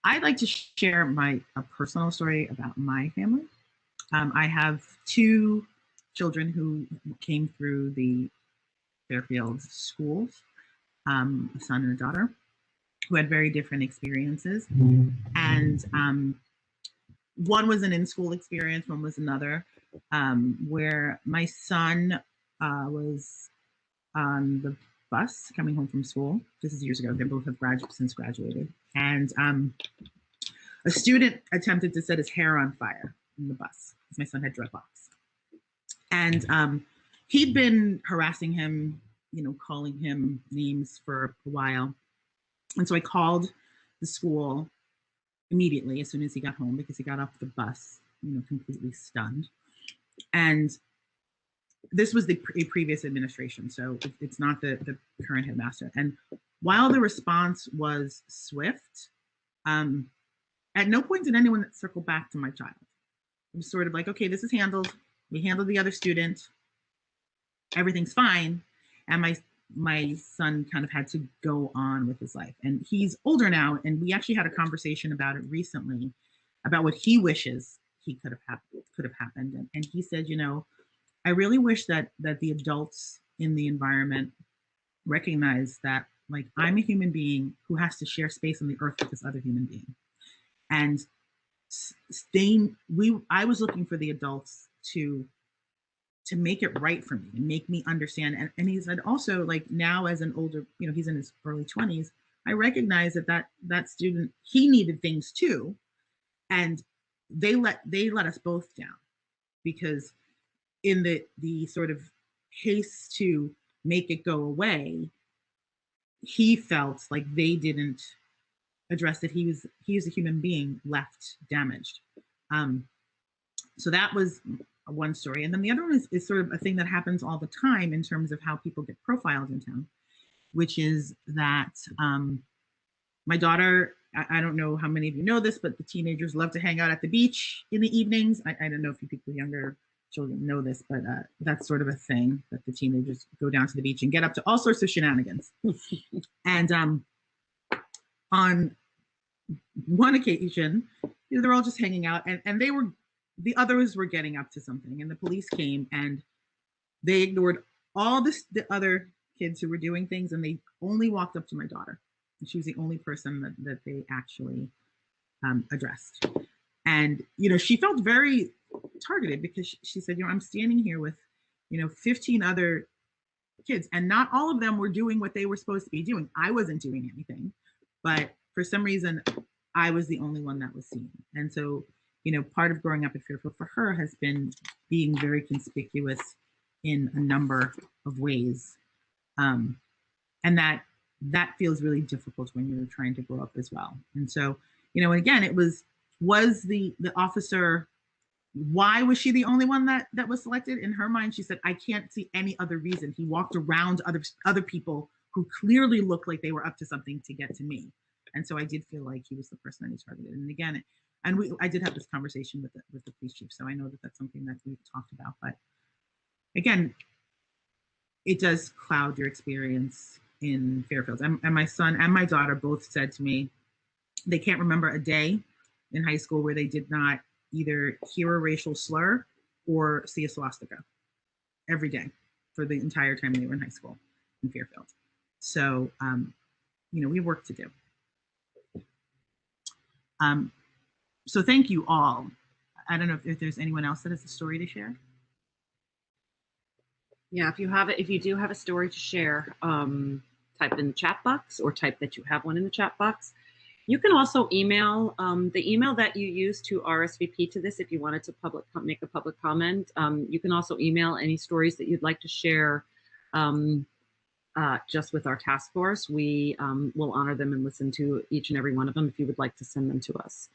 Speaker 2: I'd like to share a personal story about my family. I have 2 children who came through the Fairfield schools, a son and a daughter, who had very different experiences. And one was an in-school experience, one was another, where my son was on the bus coming home from school. This is years ago. They both have since graduated. And a student attempted to set his hair on fire in the bus because my son had dreadlocks. And he'd been harassing him, calling him names for a while. And so I called the school immediately as soon as he got home, because he got off the bus, completely stunned. And this was a previous administration, so it's not the current headmaster. And while the response was swift, at no point did anyone circle back to my child. It was sort of like, okay, this is handled. We handled the other student. Everything's fine. And my son kind of had to go on with his life. And he's older now, and we actually had a conversation about it recently, about what he wishes he could have happened. And he said, you know, I really wish that the adults in the environment recognize that, like, I'm a human being who has to share space on the earth with this other human being. And I was looking for the adults to make it right for me and make me understand. And he said also, like, now as an older, you know, he's in his early 20s, I recognize that student, he needed things too. And they let us both down, because in the sort of haste to make it go away, he felt like they didn't address that he was a human being left damaged. So that was one story. And then the other one is sort of a thing that happens all the time in terms of how people get profiled in town, which is that my daughter, I don't know how many of you know this, but the teenagers love to hang out at the beach in the evenings. I don't know if you people younger children know this, but that's sort of a thing, that the teenagers go down to the beach and get up to all sorts of shenanigans. And on one occasion, you know, they're all just hanging out, and the others were getting up to something, and the police came and they ignored all the other kids who were doing things, and they only walked up to my daughter. And she was the only person that they actually addressed. And, you know, she felt very targeted, because she said, you know, I'm standing here with, you know, 15 other kids, and not all of them were doing what they were supposed to be doing. I wasn't doing anything, but for some reason, I was the only one that was seen. And so, you know, part of growing up at Fairfield for her has been being very conspicuous in a number of ways. And that feels really difficult when you're trying to grow up as well. And so, you know, again, it was the officer, why was she the only one that was selected? In her mind, she said, I can't see any other reason. He walked around other people who clearly looked like they were up to something to get to me. And so I did feel like he was the person that he targeted. And again, I did have this conversation with the police chief, so I know that that's something that we've talked about. But again, it does cloud your experience in Fairfield. And my son and my daughter both said to me, they can't remember a day in high school where they did not either hear a racial slur or see a swastika every day for the entire time they were in high school in Fairfield. So, you know, we have work to do. So thank you all. I don't know if there's anyone else that has a story to share.
Speaker 1: Yeah, if you do have a story to share, type in the chat box, or type that you have one in the chat box. You can also email the email that you use to RSVP to this if you wanted to make a public comment. You can also email any stories that you'd like to share just with our task force. We will honor them and listen to each and every one of them if you would like to send them to us.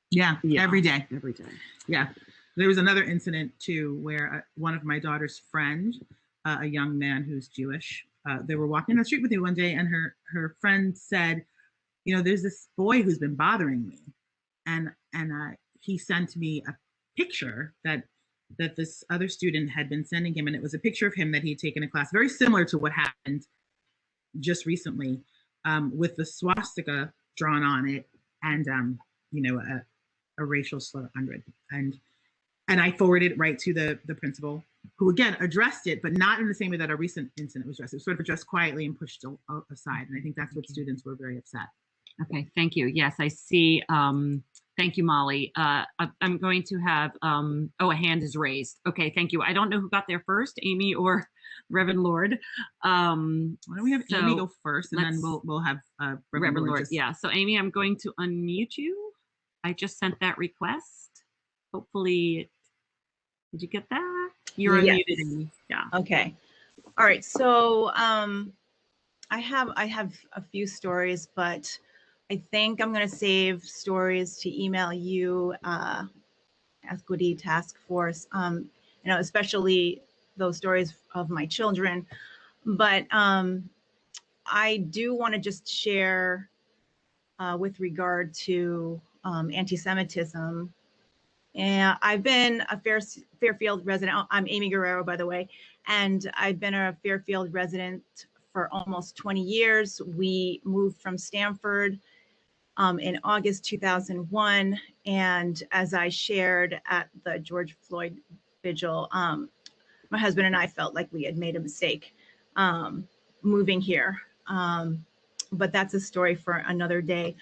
Speaker 2: Yeah, every day.
Speaker 1: Every day.
Speaker 2: Yeah. There was another incident too where one of my daughter's friends, a young man who's Jewish, they were walking down the street with me one day, and her friend said, you know, there's this boy who's been bothering me. And he sent me a picture that this other student had been sending him. And it was a picture of him that he had taken a class, very similar to what happened just recently, with the swastika drawn on it, and, you know, a racial slur under it. And I forwarded it right to the principal, who again addressed it, but not in the same way that a recent incident was addressed. It was sort of addressed quietly and pushed aside. And I think that's what students were very upset.
Speaker 1: Okay, thank you. Yes, I see. Thank you, Molly. I'm going to have, a hand is raised. Okay, thank you. I don't know who got there first, Amy or Reverend Lord.
Speaker 2: Why don't we have Amy go first, and then we'll have Reverend Lord.
Speaker 1: Yeah, so Amy, I'm going to unmute you. I just sent that request. Hopefully, did you get that? You're
Speaker 8: yes.
Speaker 1: unmuted, Amy. Yeah.
Speaker 8: Okay. All right. So I have a few stories, but I think I'm going to save stories to email you, Equity Task Force, you know, especially those stories of my children. But I do want to just share with regard to anti-Semitism. And I've been a Fairfield resident. I'm Amy Guerrero, by the way, and I've been a Fairfield resident for almost 20 years. We moved from Stamford in August 2001. And as I shared at the George Floyd vigil, my husband and I felt like we had made a mistake moving here. But that's a story for another day.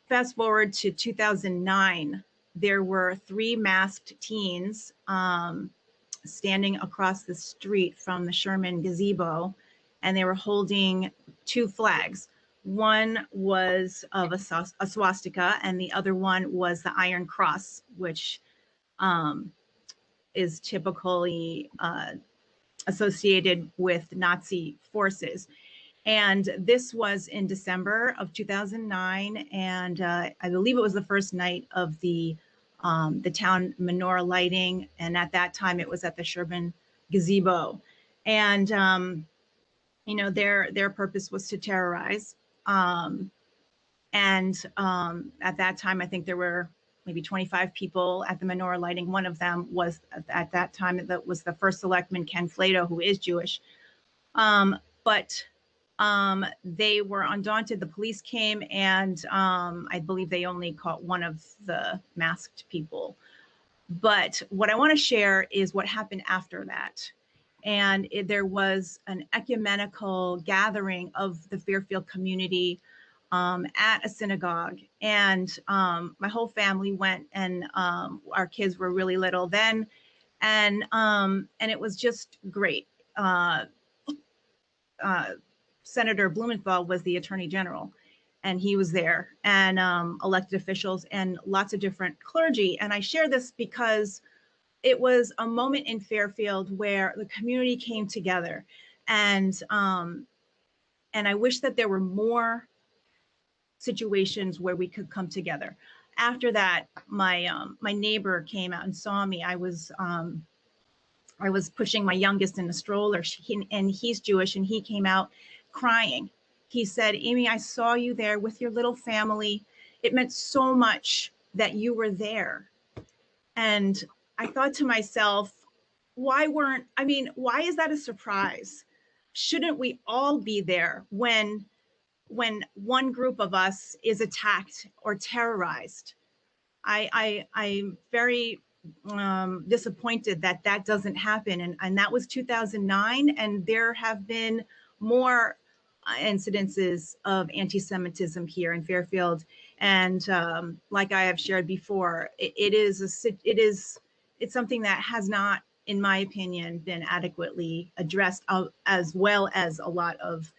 Speaker 8: Fast forward to 2009, there were 3 masked teens standing across the street from the Sherman gazebo, and they were holding 2 flags. One was of a swastika, and the other one was the Iron Cross, which is typically associated with Nazi forces. And this was in December of 2009, and I believe it was the first night of the town menorah lighting, and at that time it was at the Sherman gazebo. And you know, their purpose was to terrorize. And at that time, I think there were maybe 25 people at the menorah lighting. One of them was at that time, that was the first selectman, Ken Flato, who is Jewish. But they were undaunted. The police came, and I believe they only caught one of the masked people. But what I want to share is what happened after that. And there was an ecumenical gathering of the Fairfield community at a synagogue. And my whole family went, and our kids were really little then. And it was just great. Senator Blumenthal was the Attorney General, and he was there, and elected officials and lots of different clergy. And I share this because it was a moment in Fairfield where the community came together, and I wish that there were more situations where we could come together. After that, my neighbor came out and saw me. I was pushing my youngest in a stroller, and he's Jewish, and he came out crying. He said, "Amy, I saw you there with your little family. It meant so much that you were there." And I thought to myself, why is that a surprise? Shouldn't we all be there when one group of us is attacked or terrorized? I'm very disappointed that that doesn't happen. And that was 2009. And there have been more incidences of anti-Semitism here in Fairfield. And like I have shared before, it's something that has not, in my opinion, been adequately addressed, as well as a lot of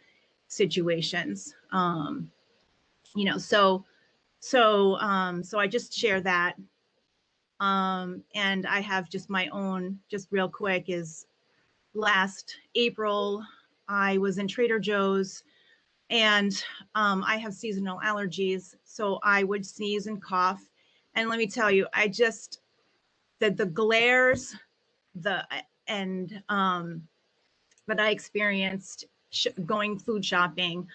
Speaker 8: situations. You know, so I just share that. And I have just my own, just real quick, is last April, I was in Trader Joe's, and I have seasonal allergies, so I would sneeze and cough. And let me tell you, the glares, that I experienced going food shopping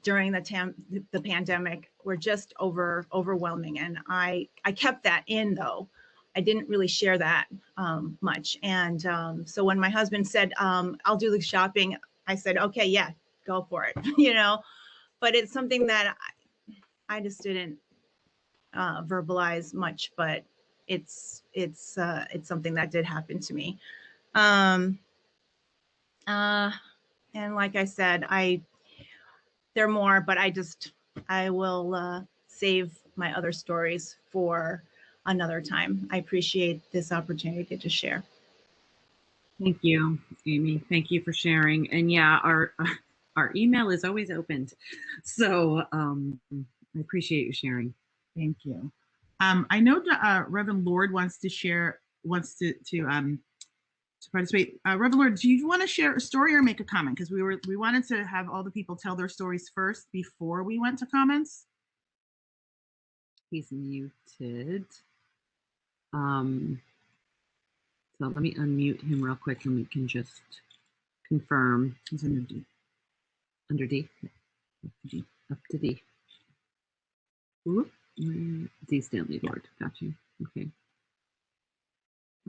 Speaker 8: during the pandemic were just overwhelming. And I kept that in, though. I didn't really share that much. And so when my husband said, I'll do the shopping, I said, okay, yeah, go for it, you know. But it's something that I just didn't verbalize much, but it's something that did happen to me. And like I said, there are more, but I will save my other stories for another time. I appreciate this opportunity to share.
Speaker 1: Thank you, Amy. Thank you for sharing. And yeah, our email is always opened. So I appreciate you sharing.
Speaker 2: Thank you. I know Reverend Lord wants to participate. Reverend Lord, do you want to share a story or make a comment? Because we wanted to have all the people tell their stories first before we went to comments.
Speaker 1: He's muted. So let me unmute him real quick, and we can just confirm. He's under D. Under D. Up to D. Whoop. D. Stanley Lord. Got you. Okay.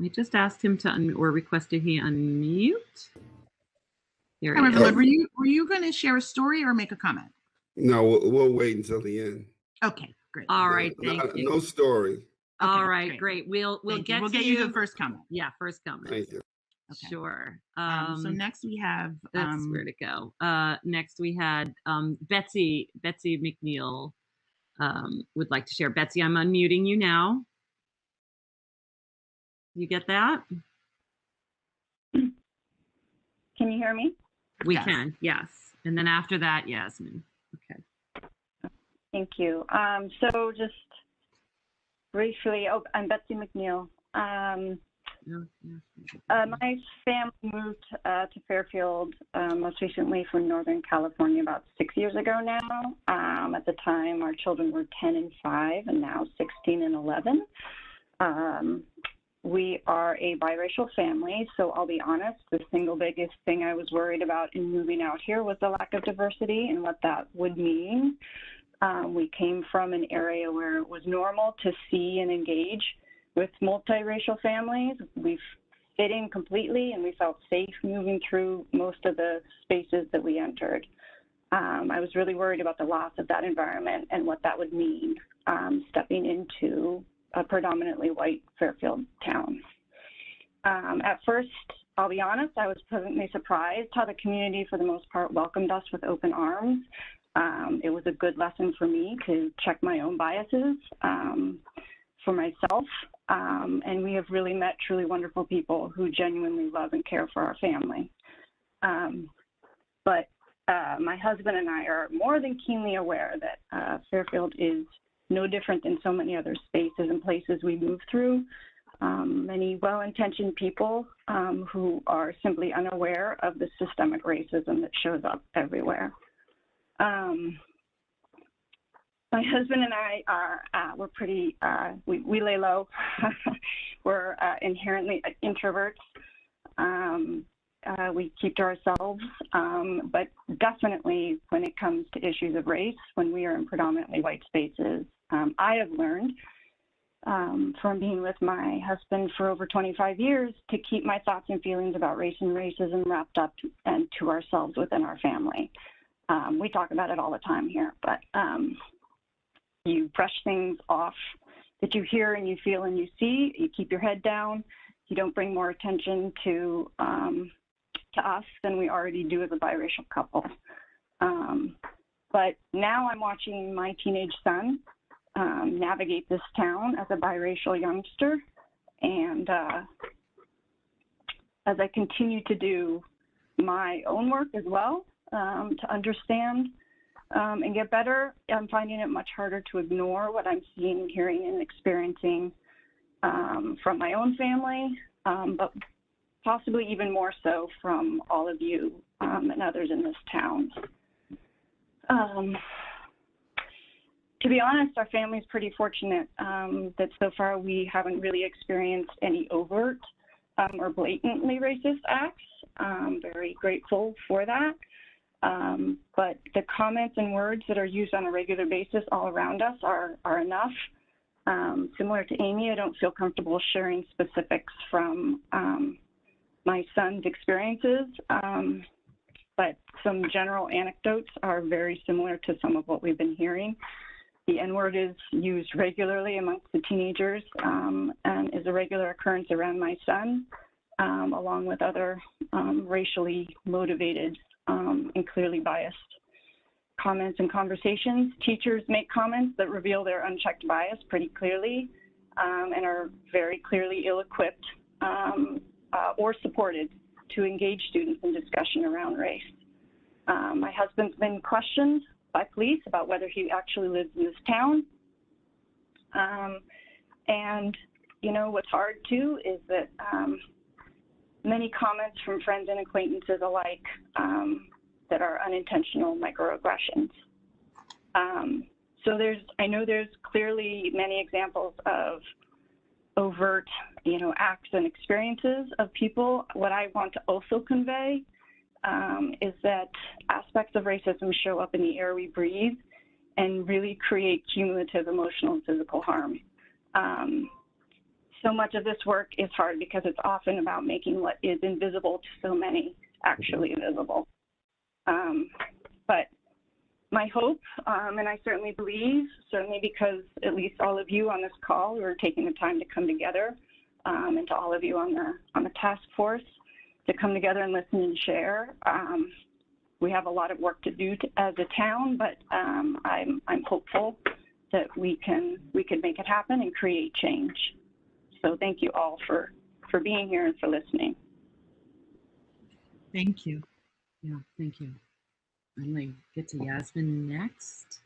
Speaker 1: I just asked him to unmute, or requested he unmute. There he is.
Speaker 2: Were you going to share a story or make a comment?
Speaker 9: No, we'll wait until the end.
Speaker 2: Okay, great.
Speaker 1: All right, thank you.
Speaker 9: No story.
Speaker 1: All
Speaker 2: Okay,
Speaker 1: right, great. We'll
Speaker 2: Thank you.
Speaker 1: get
Speaker 2: We'll
Speaker 1: to
Speaker 2: get you the first comment.
Speaker 1: Yeah, first comment.
Speaker 9: Thank you.
Speaker 2: Okay.
Speaker 1: Sure.
Speaker 2: So next we have
Speaker 1: That's where to go. Next we had Betsy McNeil would like to share. Betsy, I'm unmuting you now. You get that?
Speaker 4: Can you hear me?
Speaker 1: We
Speaker 2: Yes.
Speaker 1: can, yes. And then after that, Yasmin. Okay.
Speaker 4: Thank you. So just briefly, I'm Betsy McNeil. My family moved to Fairfield most recently from Northern California about 6 years ago now. At the time, our children were 10 and 5, and now 16 and 11. We are a biracial family, so I'll be honest, the single biggest thing I was worried about in moving out here was the lack of diversity and what that would mean. We came from an area where it was normal to see and engage with multiracial families. We fit in completely and we felt safe moving through most of the spaces that we entered. I was really worried about the loss of that environment and what that would mean stepping into a predominantly white Fairfield town. At first, I'll be honest, I was pleasantly surprised how the community, for the most part, welcomed us with open arms. It was a good lesson for me to check my own biases for myself. And we have really met truly wonderful people who genuinely love and care for our family. But my husband and I are more than keenly aware that Fairfield is no different than so many other spaces and places we move through. Many well-intentioned people who are simply unaware of the systemic racism that shows up everywhere. My husband and I are, we're pretty, we lay low. We're inherently introverts. We keep to ourselves, but definitely when it comes to issues of race, when we are in predominantly white spaces, I have learned from being with my husband for over 25 years to keep my thoughts and feelings about race and racism wrapped up and to ourselves within our family. We talk about it all the time here, but you brush things off that you hear and you feel and you see. You keep your head down. You don't bring more attention to us than we already do as a biracial couple. But now I'm watching my teenage son navigate this town as a biracial youngster. And as I continue to do my own work as well to understand and get better, I'm finding it much harder to ignore what I'm seeing, hearing, and experiencing from my own family, but possibly even more so from all of you and others in this town. To be honest, our family is pretty fortunate that so far we haven't really experienced any overt or blatantly racist acts. Very grateful for that. But the comments and words that are used on a regular basis all around us are enough. Similar to Amy, I don't feel comfortable sharing specifics from my son's experiences, but some general anecdotes are very similar to some of what we've been hearing. The N-word is used regularly amongst the teenagers and is a regular occurrence around my son, along with other racially motivated and clearly biased comments and conversations. Teachers make comments that reveal their unchecked bias pretty clearly and are very clearly ill-equipped or supported to engage students in discussion around race. My husband's been questioned by police about whether he actually lives in this town. And, you know, what's hard too is that many comments from friends and acquaintances alike that are unintentional microaggressions. So I know there's clearly many examples of overt, you know, acts and experiences of people. What I want to also convey is that aspects of racism show up in the air we breathe and really create cumulative emotional and physical harm. So much of this work is hard because it's often about making what is invisible to so many actually visible. But my hope, and I certainly believe, certainly because at least all of you on this call are taking the time to come together, and to all of you on the task force to come together and listen and share. We have a lot of work to do as a town, but I'm hopeful that we can make it happen and create change. So thank you all for being here and for listening.
Speaker 1: Thank you. Yeah, thank you. I'm going to get to Yasmin next.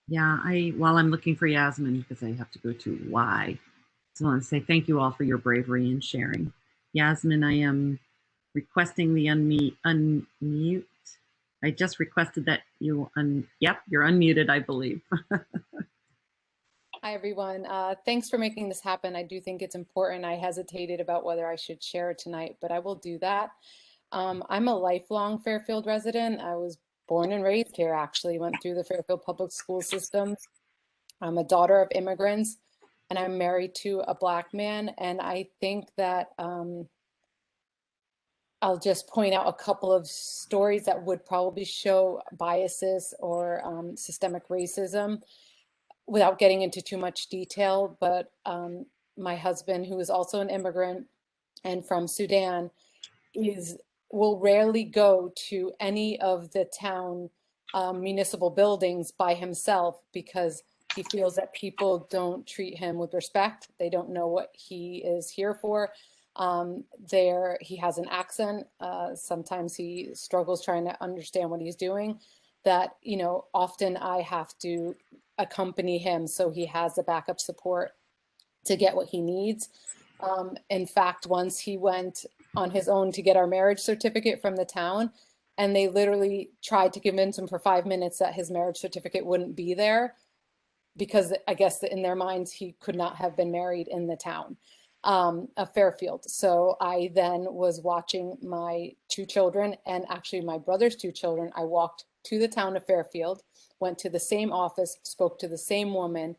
Speaker 1: Yeah, while I'm looking for Yasmin, because I have to go to why, so I want to say thank you all for your bravery in sharing. Yasmin, I am requesting the unmute. I just requested that you yep, you're unmuted, I believe.
Speaker 10: Hi, everyone. Thanks for making this happen. I do think it's important. I hesitated about whether I should share it tonight, but I will do that. I'm a lifelong Fairfield resident. I was born and raised here, actually, went through the Fairfield public school system. I'm a daughter of immigrants, and I'm married to a Black man. And I think that I'll just point out a couple of stories that would probably show biases or systemic racism without getting into too much detail. But my husband, who is also an immigrant and from Sudan, will rarely go to any of the town municipal buildings by himself because he feels that people don't treat him with respect. They don't know what he is here for. He has an accent. Sometimes he struggles trying to understand what he's doing. That, you know, often I have to accompany him so he has the backup support to get what he needs. In fact, once he went on his own to get our marriage certificate from the town, and they literally tried to convince him for 5 minutes that his marriage certificate wouldn't be there because I guess in their minds he could not have been married in the town of Fairfield. So I then was watching my 2 children and actually my brother's 2 children. I walked to the town of Fairfield, went to the same office, spoke to the same woman,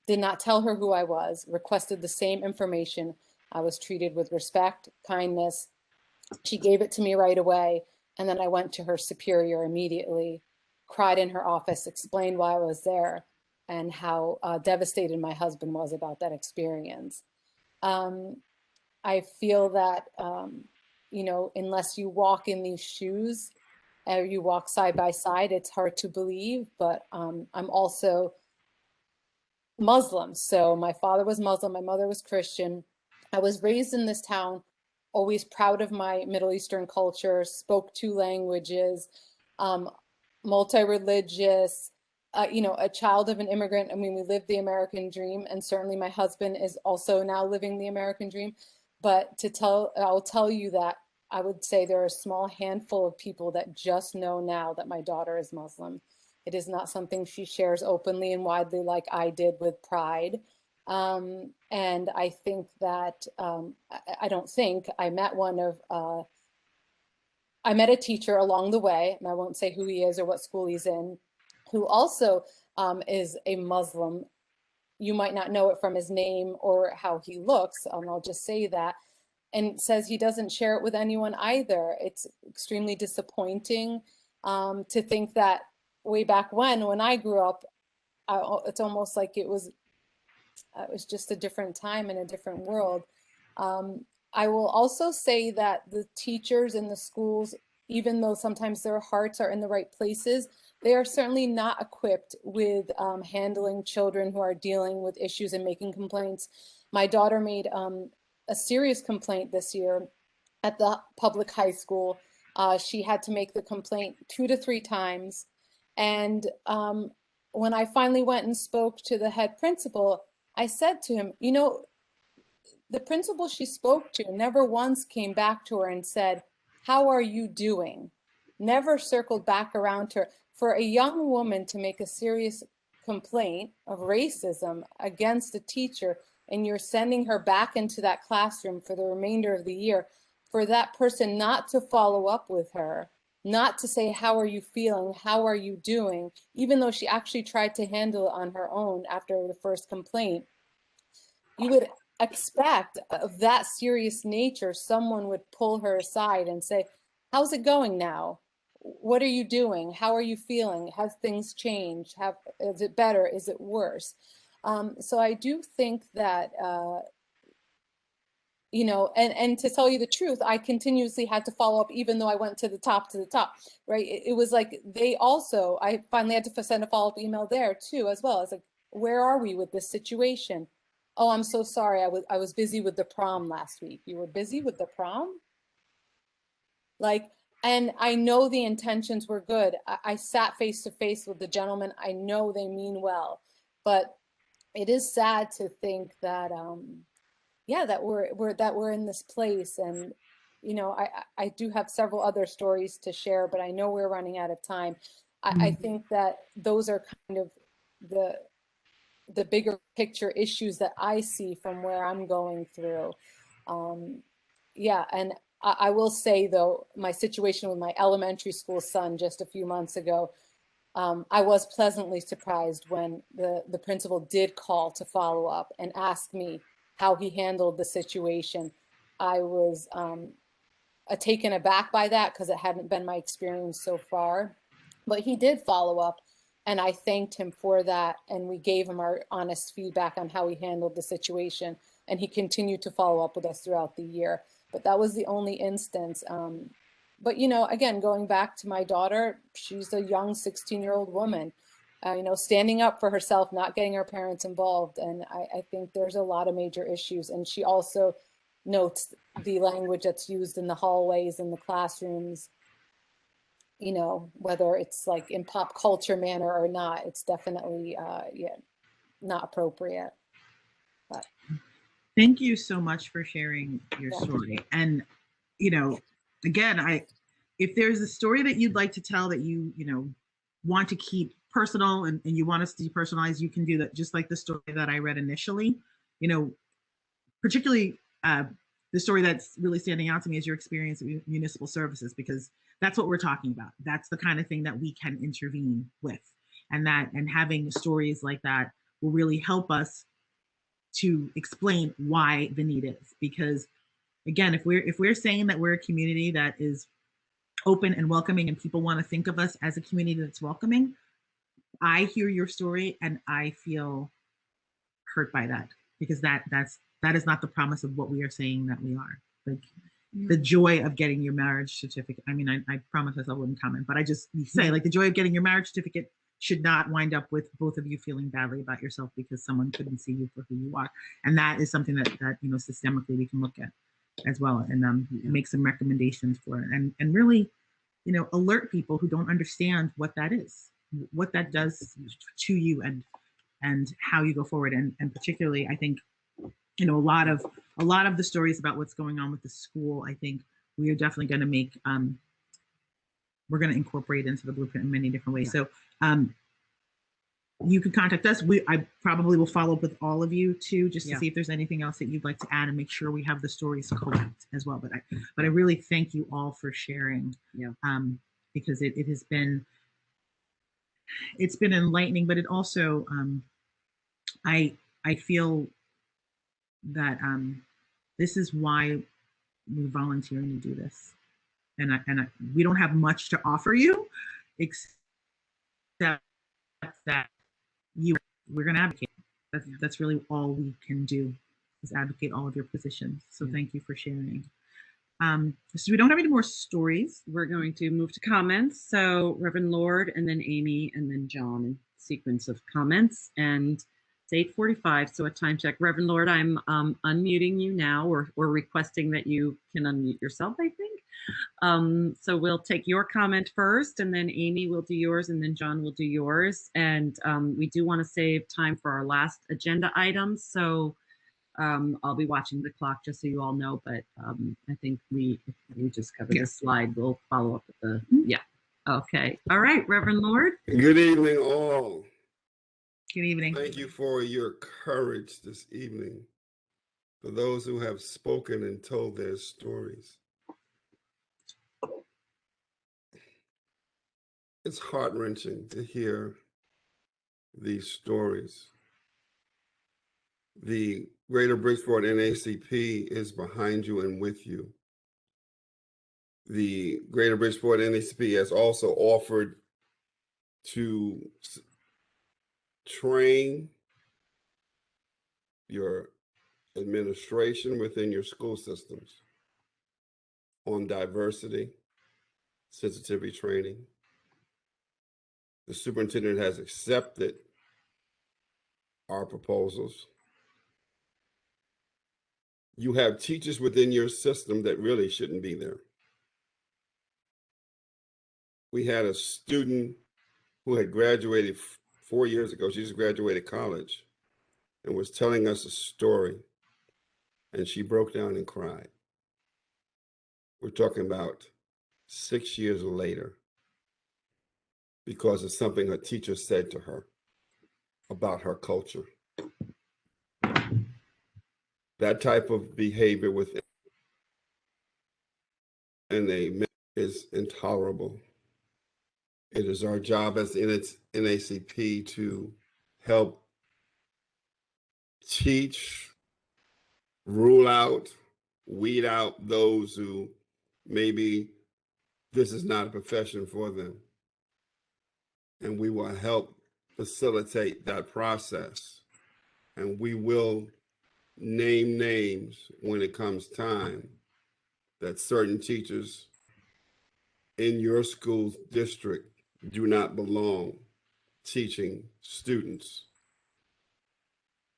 Speaker 10: did not tell her who I was, requested the same information. I was treated with respect, kindness. She gave it to me right away. And then I went to her superior immediately, cried in her office, explained why I was there and how devastated my husband was about that experience. I feel that, you know, unless you walk in these shoes or you walk side by side, it's hard to believe, but I'm also Muslim. So my father was Muslim, my mother was Christian. I was raised in this town, always proud of my Middle Eastern culture, spoke 2 languages, multi-religious, you know, a child of an immigrant. I mean, we lived the American dream, and certainly my husband is also now living the American dream. But I'll tell you that I would say there are a small handful of people that just know now that my daughter is Muslim. It is not something she shares openly and widely like I did with pride. And I think that, I met a teacher along the way, and I won't say who he is or what school he's in, who also is a Muslim. You might not know it from his name or how he looks, and I'll just say that, and says he doesn't share it with anyone either. It's extremely disappointing to think that way back when I grew up, it's almost like it was just a different time and a different world. I will also say that the teachers in the schools, even though sometimes their hearts are in the right places, they are certainly not equipped with handling children who are dealing with issues and making complaints. My daughter made a serious complaint this year at the public high school. She had to make the complaint 2 to 3 times. And when I finally went and spoke to the head principal, I said to him, you know, the principal she spoke to never once came back to her and said, how are you doing? Never circled back around to her. For a young woman to make a serious complaint of racism against a teacher, and you're sending her back into that classroom for the remainder of the year, for that person not to follow up with her, not to say, how are you feeling? How are you doing? Even though she actually tried to handle it on her own after the first complaint, you would expect of that serious nature, someone would pull her aside and say, how's it going now? what are you doing? How are you feeling? Have things changed? Is it better? Is it worse? So I do think that, you know, and to tell you the truth, I continuously had to follow up, even though I went to the top, right? It was like I finally had to send a follow-up email there too, as well. It's like, where are we with this situation? Oh, I'm so sorry. I was busy with the prom last week. You were busy with the prom? Like, and I know the intentions were good. I sat face to face with the gentleman. I know they mean well, but it is sad to think that, yeah, that we're in this place. And, you know, I do have several other stories to share, but I know we're running out of time. I think that those are kind of the bigger picture issues that I see from where I'm going through. Yeah, and I will say though, my situation with my elementary school son just a few months ago, I was pleasantly surprised when the principal did call to follow up and ask me how he handled the situation. I was taken aback by that because it hadn't been my experience so far, but he did follow up and I thanked him for that. And we gave him our honest feedback on how he handled the situation. And he continued to follow up with us throughout the year. But that was the only instance. But, you know, again, going back to my daughter, she's a young 16-year-old woman, you know, standing up for herself, not getting her parents involved. And I think there's a lot of major issues. And she also notes the language that's used in the hallways and the classrooms, you know, whether it's like in pop culture manner or not, it's definitely, yeah, not appropriate. But
Speaker 2: thank you so much for sharing your story. And, you know, again, if there's a story that you'd like to tell that you know, want to keep personal and you want us to depersonalize, you can do that. Just like the story that I read initially, you know, particularly the story that's really standing out to me is your experience with municipal services, because that's what we're talking about. That's the kind of thing that we can intervene with. And having stories like that will really help us to explain why the need is. Because again, if we're saying that we're a community that is open and welcoming and people want to think of us as a community that's welcoming, I hear your story and I feel hurt by that, because that is not the promise of what we are saying that we are. Like the joy of getting your marriage certificate. I mean, I promised us I wouldn't comment, but I just say like the joy of getting your marriage certificate should not wind up with both of you feeling badly about yourself because someone couldn't see you for who you are. And that is something that you know, systemically we can look at as well and make some recommendations for it and really, you know, alert people who don't understand what that is, what that does to you and how you go forward. And particularly, I think, you know, a lot of the stories about what's going on with the school, I think we are definitely going to make, we're going to incorporate into the blueprint in many different ways. So you can contact us. I probably will follow up with all of you too, just to see if there's anything else that you'd like to add and make sure we have the stories correct as well. But I really thank you all for sharing, because it has been, it's been enlightening, but it also, I feel that this is why we're volunteering to do this. And we don't have much to offer you, except that we're going to advocate. That's really all we can do, is advocate all of your positions. So thank you for sharing. So we don't have any more stories.
Speaker 1: We're going to move to comments. So Reverend Lord, and then Amy, and then John, in sequence of comments. And it's 8:45, so a time check. Reverend Lord, I'm unmuting you now, or requesting that you can unmute yourself, I think. So we'll take your comment first, and then Amy will do yours, and then John will do yours. And we do want to save time for our last agenda items. So I'll be watching the clock just so you all know, but I think we just covered this slide. We'll follow up with the, okay. All right, Reverend Lord.
Speaker 9: Good evening, all.
Speaker 2: Good evening.
Speaker 9: Thank you for your courage this evening, for those who have spoken and told their stories. It's heart-wrenching to hear these stories. The Greater Bridgeport NACP is behind you and with you. the Greater Bridgeport NACP has also offered to train your administration within your school systems on diversity, sensitivity training. The superintendent has accepted our proposals. You have teachers within your system that really shouldn't be there. We had a student who had graduated 4 years ago. She just graduated college and was telling us a story, and she broke down and cried. We're talking about 6 years later because of something her teacher said to her about her culture. That type of behavior within a is intolerable. It is our job as NACP to help teach, rule out, weed out those who maybe this is not a profession for them. And we will help facilitate that process. And we will name names when it comes time that certain teachers in your school district do not belong teaching students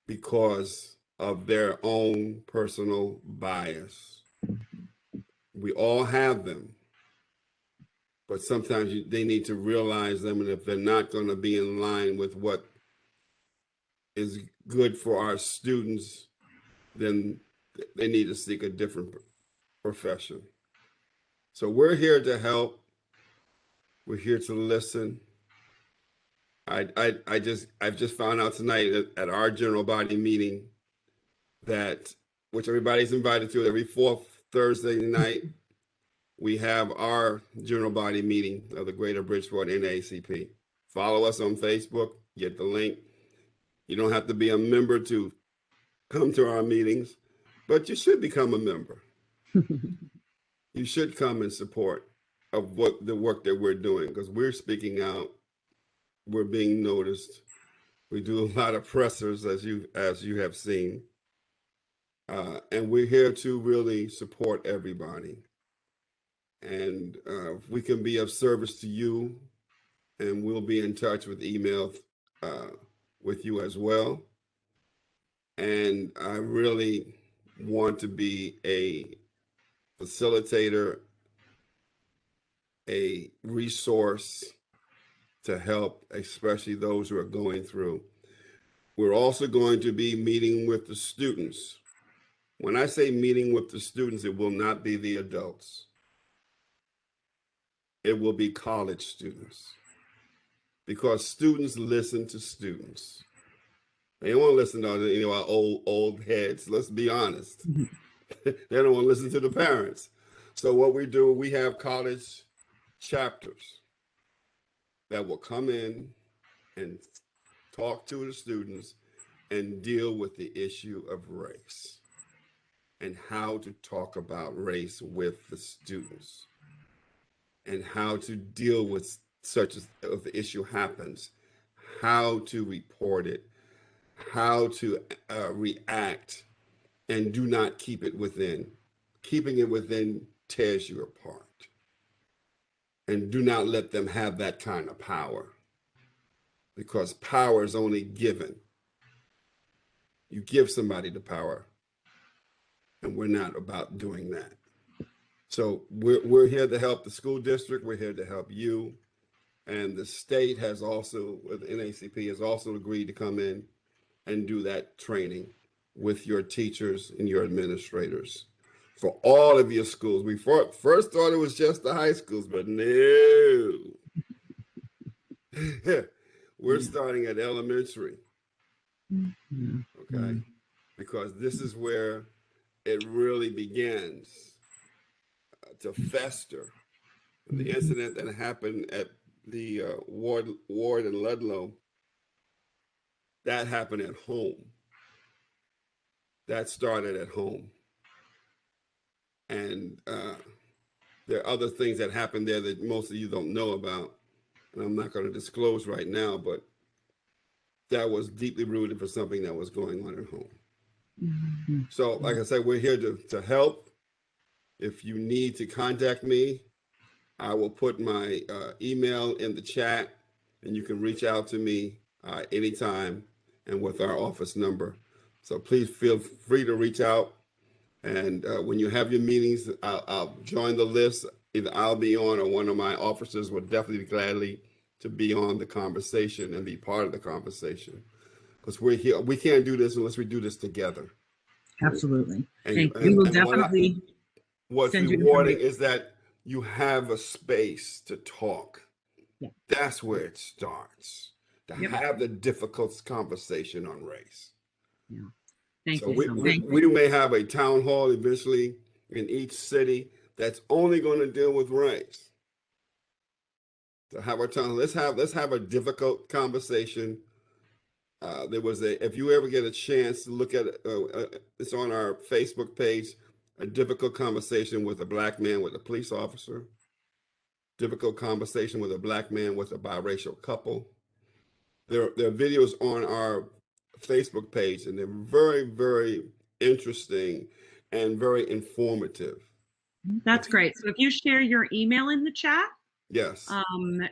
Speaker 9: because of their own personal bias. We all have them, but sometimes they need to realize them, and if they're not going to be in line with what is good for our students, then they need to seek a different profession. So we're here to help. We're here to listen. I've just found out tonight at our general body meeting that, which everybody's invited to every fourth Thursday night, we have our general body meeting of the Greater Bridgeport NAACP. Follow us on Facebook, get the link. You don't have to be a member to come to our meetings, but you should become a member. You should come in support of what the work that we're doing, because we're speaking out, we're being noticed. We do a lot of pressers, as you have seen, and we're here to really support everybody. And if we can be of service to you, and we'll be in touch with email with you as well. And I really want to be a facilitator, a resource to help, especially those who are going through. We're also going to be meeting with the students. When I say meeting with the students, it will not be the adults. It will be college students, because students listen to students. They don't want to listen to our old heads. Let's be honest. They don't want to listen to the parents. So what we do, we have college chapters that will come in and talk to the students and deal with the issue of race and how to talk about race with the students and how to deal with such as if the issue happens, how to report it, how to react, and do not keep it within. Keeping it within tears you apart. And do not let them have that kind of power, because power is only given. You give somebody the power, and we're not about doing that. So we're here to help the school district. We're here to help you. And the state has also, the NACP has also agreed to come in and do that training with your teachers and your administrators for all of your schools. We first thought it was just the high schools, but no. We're starting at elementary, okay? Because this is where it really begins to fester. The incident that happened at the Ward and Ludlow, that happened at home. That started at home. And there are other things that happen there that most of you don't know about, and I'm not going to disclose right now, but that was deeply rooted for something that was going on at home. So, like I said, we're here to help. If you need to contact me, I will put my email in the chat, and you can reach out to me anytime and with our office number. So please feel free to reach out. And when you have your meetings, I'll join the list. Either I'll be on or one of my officers would definitely be gladly to be on the conversation and be part of the conversation. Because we're here, we can't do this unless we do this together.
Speaker 2: Absolutely.
Speaker 9: And
Speaker 2: we will definitely
Speaker 9: what's
Speaker 2: send you
Speaker 9: rewarding is that you have a space to talk.
Speaker 2: Yeah.
Speaker 9: That's where it starts. To have the difficult conversation on race.
Speaker 1: Yeah. Thank
Speaker 9: So
Speaker 1: you so much.
Speaker 9: we may have a town hall eventually in each city that's only going to deal with race. To have our town, let's have a difficult conversation. There was if you ever get a chance to look at it's on our Facebook page, a difficult conversation with a Black man with a police officer, difficult conversation with a Black man with a biracial couple. There are videos on our Facebook page, and they're very, very interesting and very informative.
Speaker 1: That's great. So if you share your email in the chat,
Speaker 9: yes.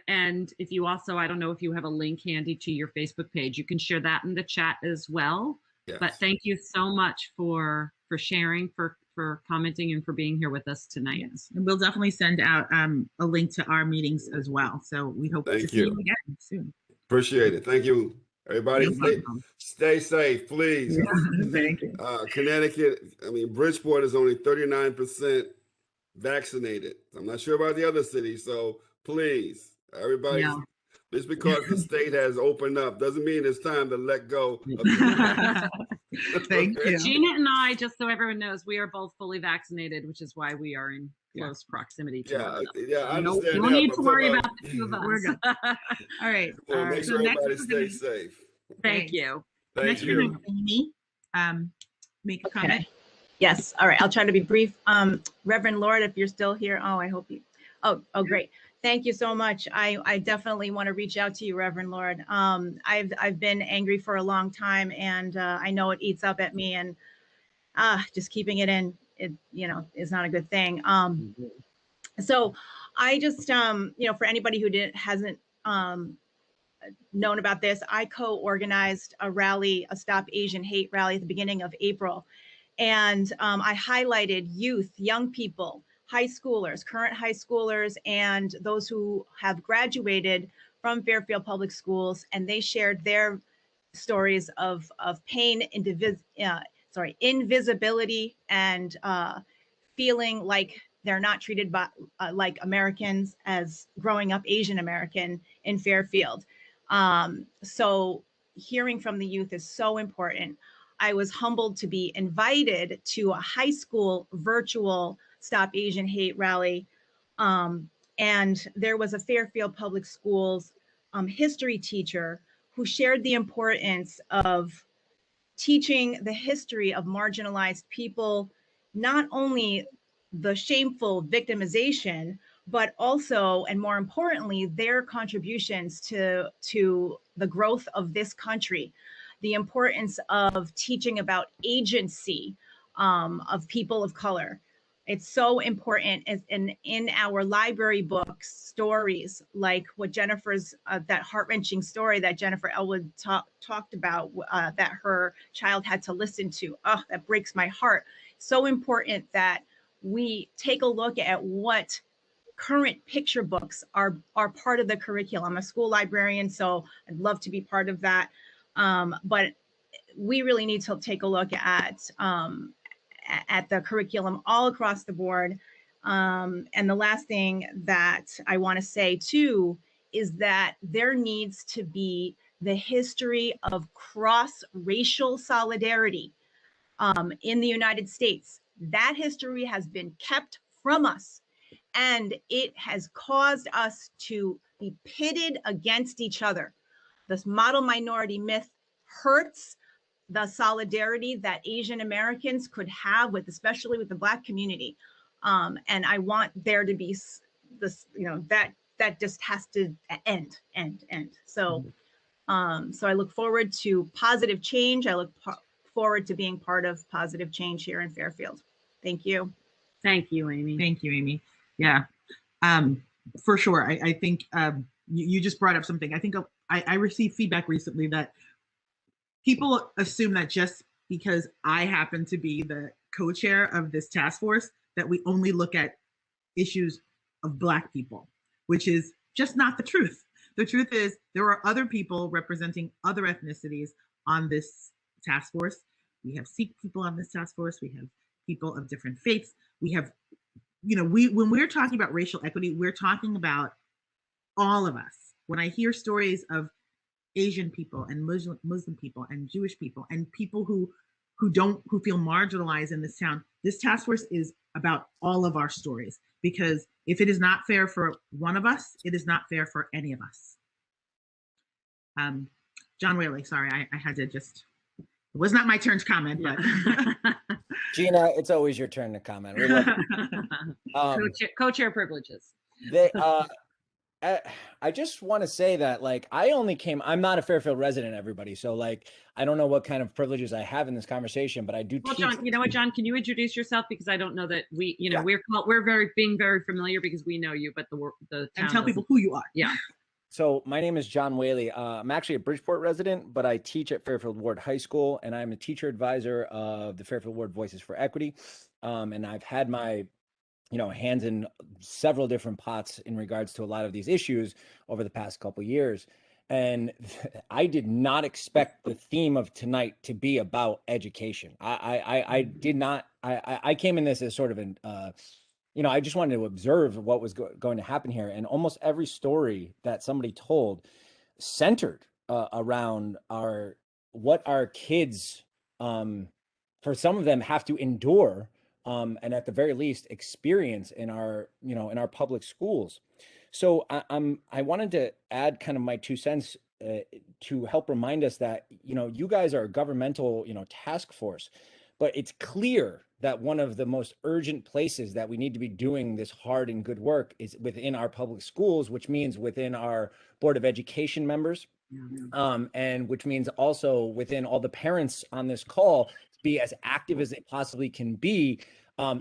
Speaker 1: And if you also, I don't know if you have a link handy to your Facebook page, you can share that in the chat as well. Yes. But thank you so much for sharing, for commenting, and for being here with us tonight.
Speaker 2: Yes. And we'll definitely send out a link to our meetings as well. So we hope to see you again soon.
Speaker 9: Appreciate it. Thank you, everybody. Stay safe, please.
Speaker 2: Yeah, thank you.
Speaker 9: Connecticut, Bridgeport is only 39% vaccinated. I'm not sure about the other cities, so please, everybody, just because the state has opened up doesn't mean it's time to let go of
Speaker 2: Thank you.
Speaker 1: Gina and I, just so everyone knows, we are both fully vaccinated, which is why we are in close proximity to one another.
Speaker 9: Yeah, I understand.
Speaker 1: No need to worry about the two of us.
Speaker 2: We're good. All right.
Speaker 9: Well, make sure everybody stays safe.
Speaker 1: Thank you.
Speaker 9: Thank you.
Speaker 2: Amy, make a comment.
Speaker 8: Yes. All right. I'll try to be brief. Reverend Lord, if you're still here. Oh, I hope you. Oh, great. Thank you so much. I definitely want to reach out to you, Reverend Lord. I've been angry for a long time, and I know it eats up at me, and just keeping it in, is not a good thing. So I just, for anybody who hasn't known about this, I co-organized a rally, a Stop Asian Hate rally at the beginning of April. And I highlighted youth, young people, high schoolers, current high schoolers, and those who have graduated from Fairfield Public Schools, and they shared their stories of pain, invisibility, and feeling like they're not treated like Americans as growing up Asian American in Fairfield. So hearing from the youth is so important. I was humbled to be invited to a high school virtual Stop Asian Hate rally. And there was a Fairfield Public Schools history teacher who shared the importance of teaching the history of marginalized people, not only the shameful victimization, but also, and more importantly, their contributions to the growth of this country. The importance of teaching about agency of people of color. It's so important in our library books, stories like what Jennifer's, that heart-wrenching story that Jennifer Elwood talked about, that her child had to listen to. Oh, that breaks my heart. So important that we take a look at what current picture books are part of the curriculum. I'm a school librarian, so I'd love to be part of that. But we really need to take a look at the curriculum all across the board. And the last thing that I want to say too is that there needs to be the history of cross-racial solidarity in the United States. That history has been kept from us, and it has caused us to be pitted against each other. This model minority myth hurts the solidarity that Asian Americans could have with, especially with the Black community. And I want there to be this, that just has to end. So, so I look forward to positive change. I look forward to being part of positive change here in Fairfield. Thank you.
Speaker 1: Thank you, Amy.
Speaker 2: Thank you, Amy. Yeah, for sure. I think you just brought up something. I think I received feedback recently that people assume that just because I happen to be the co-chair of this task force, that we only look at issues of Black people, which is just not the truth. The truth is there are other people representing other ethnicities on this task force. We have Sikh people on this task force. We have people of different faiths. We have, when we're talking about racial equity, we're talking about all of us. When I hear stories of Asian people and Muslim people and Jewish people and people who feel marginalized in this town, this task force is about all of our stories, because if it is not fair for one of us, it is not fair for any of us. John Whaley, sorry, I had to just, it was not my turn to comment, but.
Speaker 11: Gina, it's always your turn to comment. We love
Speaker 1: Co-chair privileges.
Speaker 11: I just want to say that, like, I'm not a Fairfield resident, everybody. So, like, I don't know what kind of privileges I have in this conversation, but I do teach.
Speaker 1: John, you know what, John, can you introduce yourself? Because I don't know that we, we're being very familiar because we know you, but the town
Speaker 2: and tell people who you are.
Speaker 1: Yeah.
Speaker 11: So my name is John Whaley. I'm actually a Bridgeport resident, but I teach at Fairfield Ward High School, and I'm a teacher advisor of the Fairfield Ward Voices for Equity. And I've had my hands in several different pots in regards to a lot of these issues over the past couple of years. And I did not expect the theme of tonight to be about education. I did not. I came in this as sort of an, I just wanted to observe what was going to happen here. And almost every story that somebody told centered around what our kids, for some of them, have to endure. And at the very least experience in our public schools. So I wanted to add kind of my 2 cents to help remind us that, you guys are a governmental, task force, but it's clear that one of the most urgent places that we need to be doing this hard and good work is within our public schools, which means within our Board of Education members, and which means also within all the parents on this call, be as active as they possibly can be,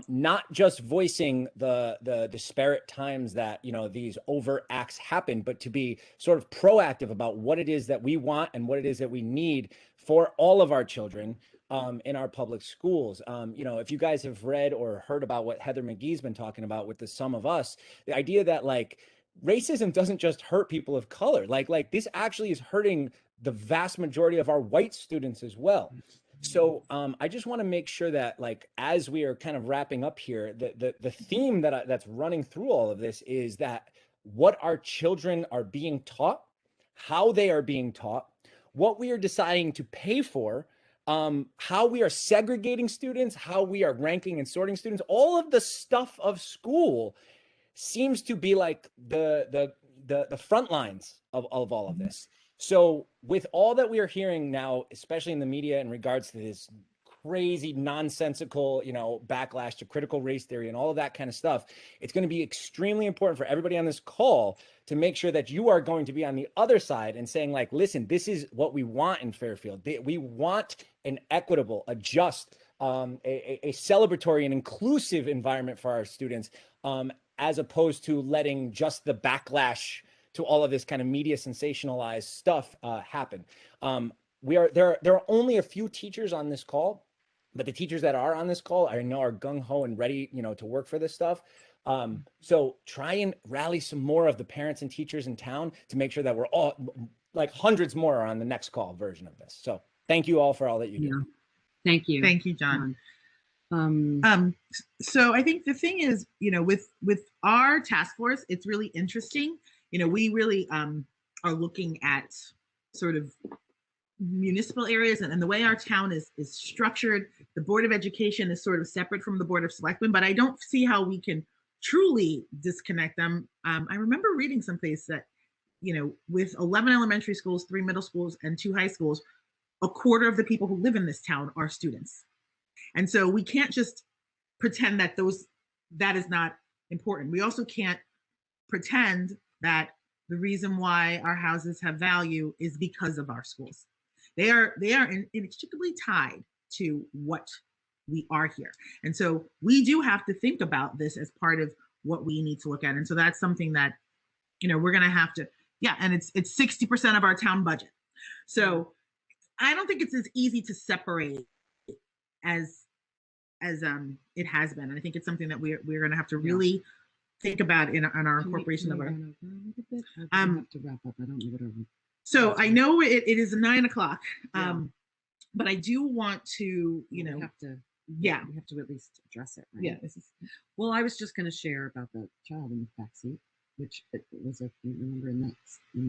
Speaker 11: not just voicing the disparate times that these overt acts happen, but to be sort of proactive about what it is that we want and what it is that we need for all of our children in our public schools. If you guys have read or heard about what Heather McGee's been talking about with the Sum of Us, the idea that racism doesn't just hurt people of color, like this actually is hurting the vast majority of our white students as well. So I just want to make sure that, as we are kind of wrapping up here, the theme that's running through all of this is that what our children are being taught, how they are being taught, what we are deciding to pay for, how we are segregating students, how we are ranking and sorting students, all of the stuff of school seems to be like the front lines of all of this. So with all that we are hearing now, especially in the media in regards to this crazy, nonsensical, backlash to critical race theory and all of that kind of stuff, it's going to be extremely important for everybody on this call to make sure that you are going to be on the other side and saying, listen, this is what we want in Fairfield. We want an equitable, a just, a celebratory and inclusive environment for our students, as opposed to letting just the backlash to all of this kind of media sensationalized stuff happen. There are only a few teachers on this call, but the teachers that are on this call I know are gung-ho and ready, to work for this stuff. So try and rally some more of the parents and teachers in town to make sure that we're all, hundreds more are on the next call version of this. So thank you all for all that you do.
Speaker 1: Thank you.
Speaker 2: Thank you, John. So I think the thing is, with our task force, it's really interesting. We really are looking at sort of municipal areas and the way our town is structured. The Board of Education is sort of separate from the Board of Selectmen, but I don't see how we can truly disconnect them. I remember reading someplace that, with 11 elementary schools, 3 middle schools, and 2 high schools, a quarter of the people who live in this town are students. And so we can't just pretend that those that is not important. We also can't pretend that the reason why our houses have value is because of our schools. They are inextricably tied to what we are here. And so we do have to think about this as part of what we need to look at. And so that's something that, we're going to have to, and it's 60% of our town budget. So I don't think it's as easy to separate as it has been. And I think it's something that we're going to have to really think about in our incorporation of our.
Speaker 12: have to wrap up. I don't know what our.
Speaker 2: So I know it is 9 o'clock, but I do want to,
Speaker 12: we have to.
Speaker 2: We
Speaker 12: have to at least address it. Right?
Speaker 2: Yeah.
Speaker 12: Well, I was just going to share about the child in the backseat, which it was remember in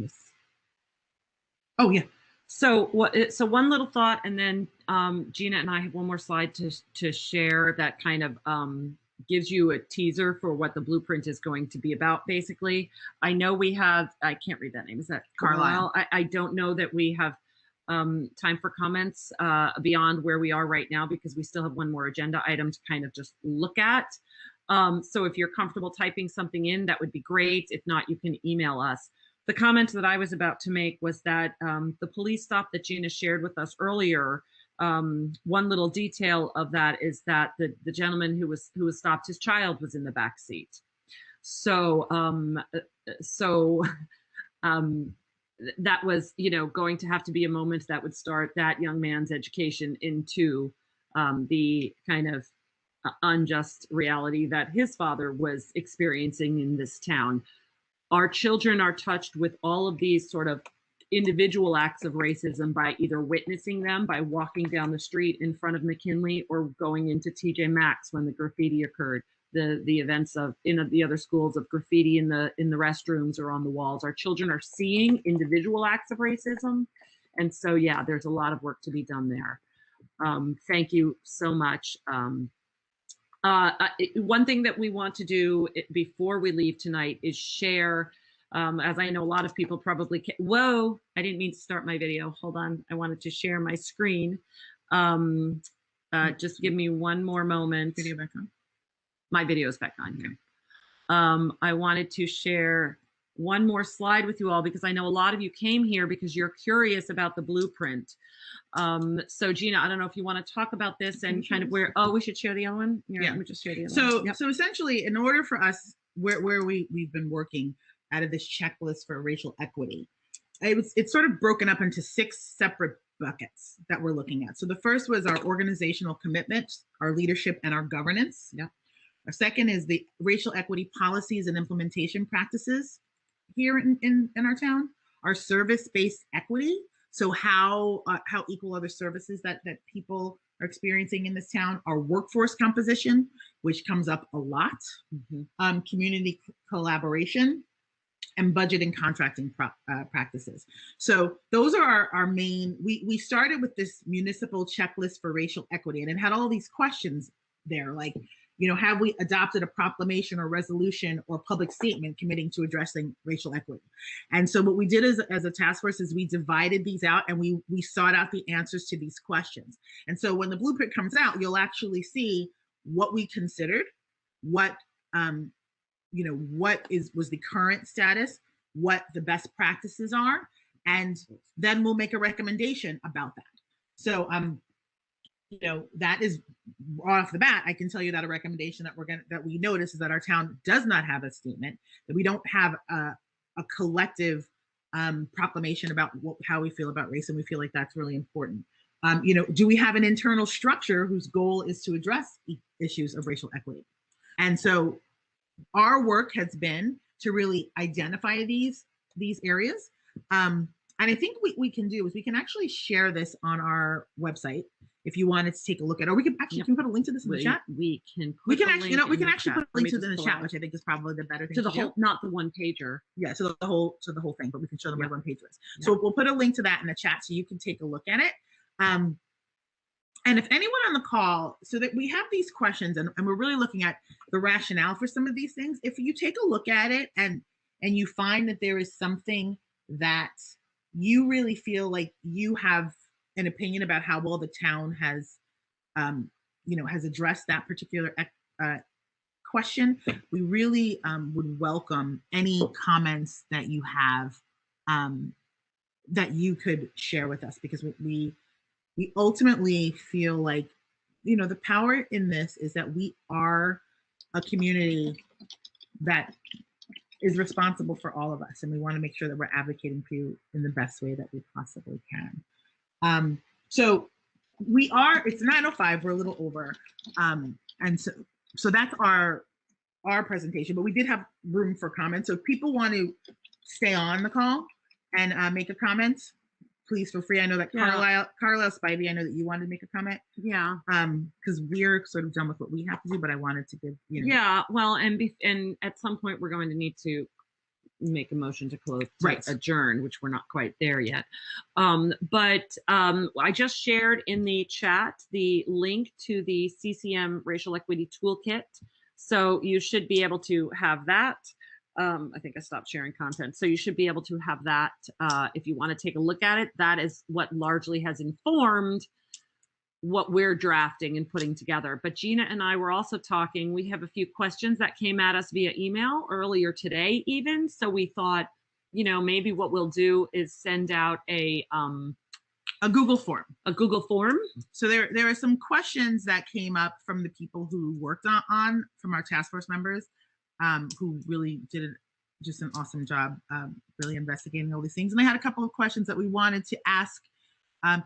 Speaker 12: this.
Speaker 2: Oh yeah.
Speaker 1: So one little thought, and then Gina and I have one more slide to share that kind of gives you a teaser for what the blueprint is going to be about. Basically, I know we have, I can't read that name. Is that Carlisle? I don't know that we have time for comments beyond where we are right now, because we still have one more agenda item to kind of just look at. So if you're comfortable typing something in, that would be great. If not, you can email us. The comment that I was about to make was that the police stop that Gina shared with us earlier, one little detail of that is that the gentleman who was stopped, his child was in the back seat. So that was, going to have to be a moment that would start that young man's education into the kind of unjust reality that his father was experiencing in this town. Our children are touched with all of these sort of individual acts of racism by either witnessing them, by walking down the street in front of McKinley, or going into TJ Maxx when the graffiti occurred. The events of in the other schools of graffiti in the restrooms or on the walls. Our children are seeing individual acts of racism, and so there's a lot of work to be done there. Thank you so much. One thing that we want to do before we leave tonight is share, as I know a lot of people probably can. Whoa, I didn't mean to start my video. Hold on, I wanted to share my screen. Just give me one more moment.
Speaker 2: Video back on.
Speaker 1: My video is back on here. I wanted to share one more slide with you all, because I know a lot of you came here because you're curious about the blueprint. So Gina, I don't know if you want to talk about this and kind of where, we should share the other one. Let me just share the other one.
Speaker 2: So essentially, in order for us, where we've been working out of this checklist for racial equity, it's sort of broken up into 6 separate buckets that we're looking at. So the first was our organizational commitment, our leadership, and our governance.
Speaker 12: Yeah.
Speaker 2: Our second is the racial equity policies and implementation practices here in our town. Our service-based equity, so how equal are the services that people are experiencing in this town. Our workforce composition, which comes up a lot. Mm-hmm. Community collaboration, and budget and contracting practices. So those are our main. We started with this municipal checklist for racial equity, and it had all these questions there, like, have we adopted a proclamation or resolution or public statement committing to addressing racial equity? And so what we did as a task force is we divided these out, and we sought out the answers to these questions. And so when the blueprint comes out, you'll actually see what we considered, what was the current status, what the best practices are, and then we'll make a recommendation about that. So that is off the bat. I can tell you that a recommendation that we notice is that our town does not have a statement, that we don't have a collective proclamation about how we feel about race, and we feel like that's really important. Do we have an internal structure whose goal is to address issues of racial equity? And so our work has been to really identify these areas. And I think what we can do is we can actually share this on our website if you wanted to take a look at it. Or we can actually can we put a link to this in the chat?
Speaker 1: We can
Speaker 2: actually put a link to this in the chat, which I think is probably the better thing
Speaker 1: to the whole, not the one pager.
Speaker 2: Yeah, so the whole thing, but we can show them where one pager is. So we'll put a link to that in the chat so you can take a look at it. And if anyone on the call, so that we have these questions and we're really looking at the rationale for some of these things, if you take a look at it and you find that there is something that you really feel like you have an opinion about how well the town has, has addressed that particular question. We really would welcome any comments that you have that you could share with us, because we ultimately feel like, you know, the power in this is that we are a community that is responsible for all of us, and we want to make sure that we're advocating for you in the best way that we possibly can. So we are, it's 9:05, we're a little over, and so that's our presentation, but we did have room for comments. So if people want to stay on the call and make a comment, please feel free. I know that Carlisle Spivey, I know that you wanted to make a comment.
Speaker 1: Yeah.
Speaker 2: Because we're sort of done with what we have to do, but I wanted to give, you know.
Speaker 1: Yeah, well, and at some point we're going to need to make a motion to close, to adjourn, which we're not quite there yet. But I just shared in the chat the link to the CCM Racial Equity Toolkit. So you should be able to have that. I think I stopped sharing content. So you should be able to have that if you want to take a look at it. That is what largely has informed what we're drafting and putting together. But Gina and I were also talking, we have a few questions that came at us via email earlier today even. So we thought, you know, maybe what we'll do is send out a
Speaker 2: Google form.
Speaker 1: A Google form.
Speaker 2: So there are some questions that came up from the people who worked on from our task force members, who really did just an awesome job really investigating all these things. And I had a couple of questions that we wanted to ask